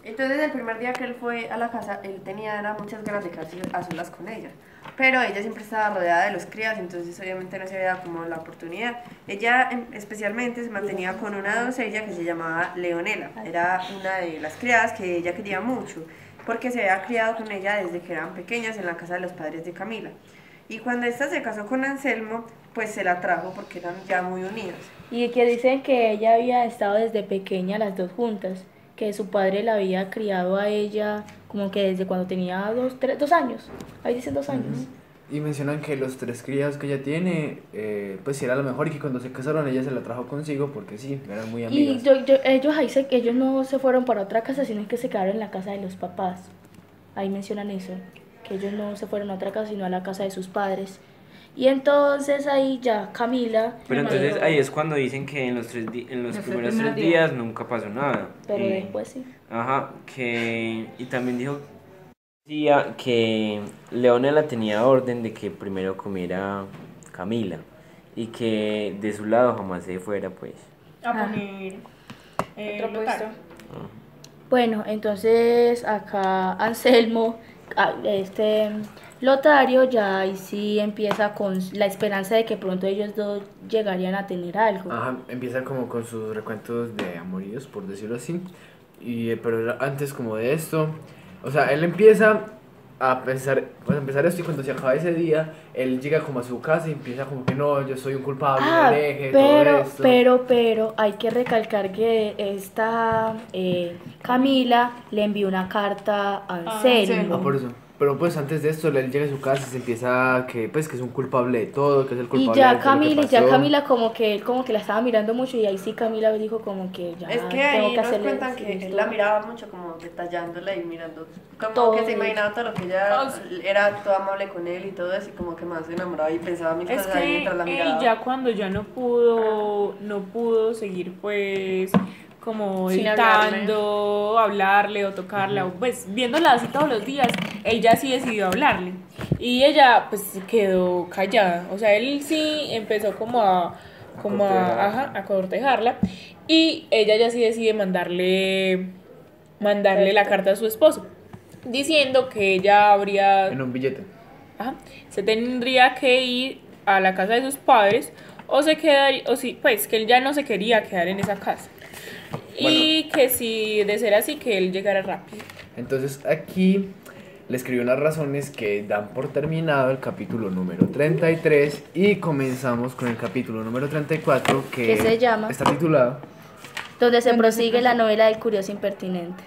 Entonces el primer día que él fue a la casa, él era muchas ganas de quedarse a solas con ella. Pero ella siempre estaba rodeada de los criados, entonces obviamente no se había dado como la oportunidad. Ella especialmente se mantenía con una doncella que se llamaba Leonela. Era una de las criadas que ella quería mucho, porque se había criado con ella desde que eran pequeñas en la casa de los padres de Camila. Y cuando esta se casó con Anselmo, pues se la trajo porque eran ya muy unidas. Y que dicen que ella había estado desde pequeña las dos juntas, que su padre la había criado a ella como que desde cuando tenía 2 años. Ahí dicen 2 años. Y mencionan que los 3 criados que ella tiene, pues sí era lo mejor y que cuando se casaron ella se la trajo consigo porque sí, eran muy Y amigas. ellos no se fueron para otra casa, sino que se quedaron en la casa de los papás. Ahí mencionan eso, que ellos no se fueron a otra casa, sino a la casa de sus padres. Y entonces ahí ya Camila... Pero entonces ahí es cuando dicen que en los primeros 3 días nunca pasó nada. Pero después sí. Ajá, y también decía que Leonela tenía orden de que primero comiera Camila y que de su lado jamás se fuera, pues. A poner Otro puesto. Lotario. Bueno, entonces acá Anselmo, Lotario ya ahí sí empieza con la esperanza de que pronto ellos dos llegarían a tener algo. Ajá, empieza como con sus recuentos de amoríos, por decirlo así. Pero antes como de esto, o sea, él empieza a pensar, pues a empezar esto, y cuando se acaba ese día, él llega como a su casa y empieza como que no, yo soy un culpable, del eje, todo esto. Pero hay que recalcar que esta Camila le envió una carta a Anselmo. Por eso. Pero pues antes de esto, él llega a su casa y se empieza que pues que es un culpable de todo, que es el culpable Y ya de todo lo que pasó. Camila como que la estaba mirando mucho, y ahí sí Camila dijo como que ya Es que tengo ahí que nos hacerle cuentan que él esto. la miraba mucho como detallándola y mirando como Todo. que se imaginaba todo lo que ella era todo amable con él y todo eso, y como que más se enamoraba y pensaba mil Es cosas ahí que mientras la él miraba. ya cuando ya no pudo seguir pues como Sin evitando hablarle o tocarla, o pues viéndola así todos los días, él ya sí decidió hablarle. Y ella pues se quedó callada. O sea, él sí empezó a cortejarla. Y ella ya sí decide mandarle la carta a su esposo, diciendo que ella habría En un billete. se tendría que ir a la casa de sus padres, o se quedaría, o sí, pues que él ya no se quería quedar en esa casa. Y que si de ser así, que él llegara rápido. Entonces aquí le escribí unas razones que dan por terminado el capítulo número 33 y comenzamos con el capítulo número 34 que se llama está titulado donde se prosigue la novela del curioso impertinente.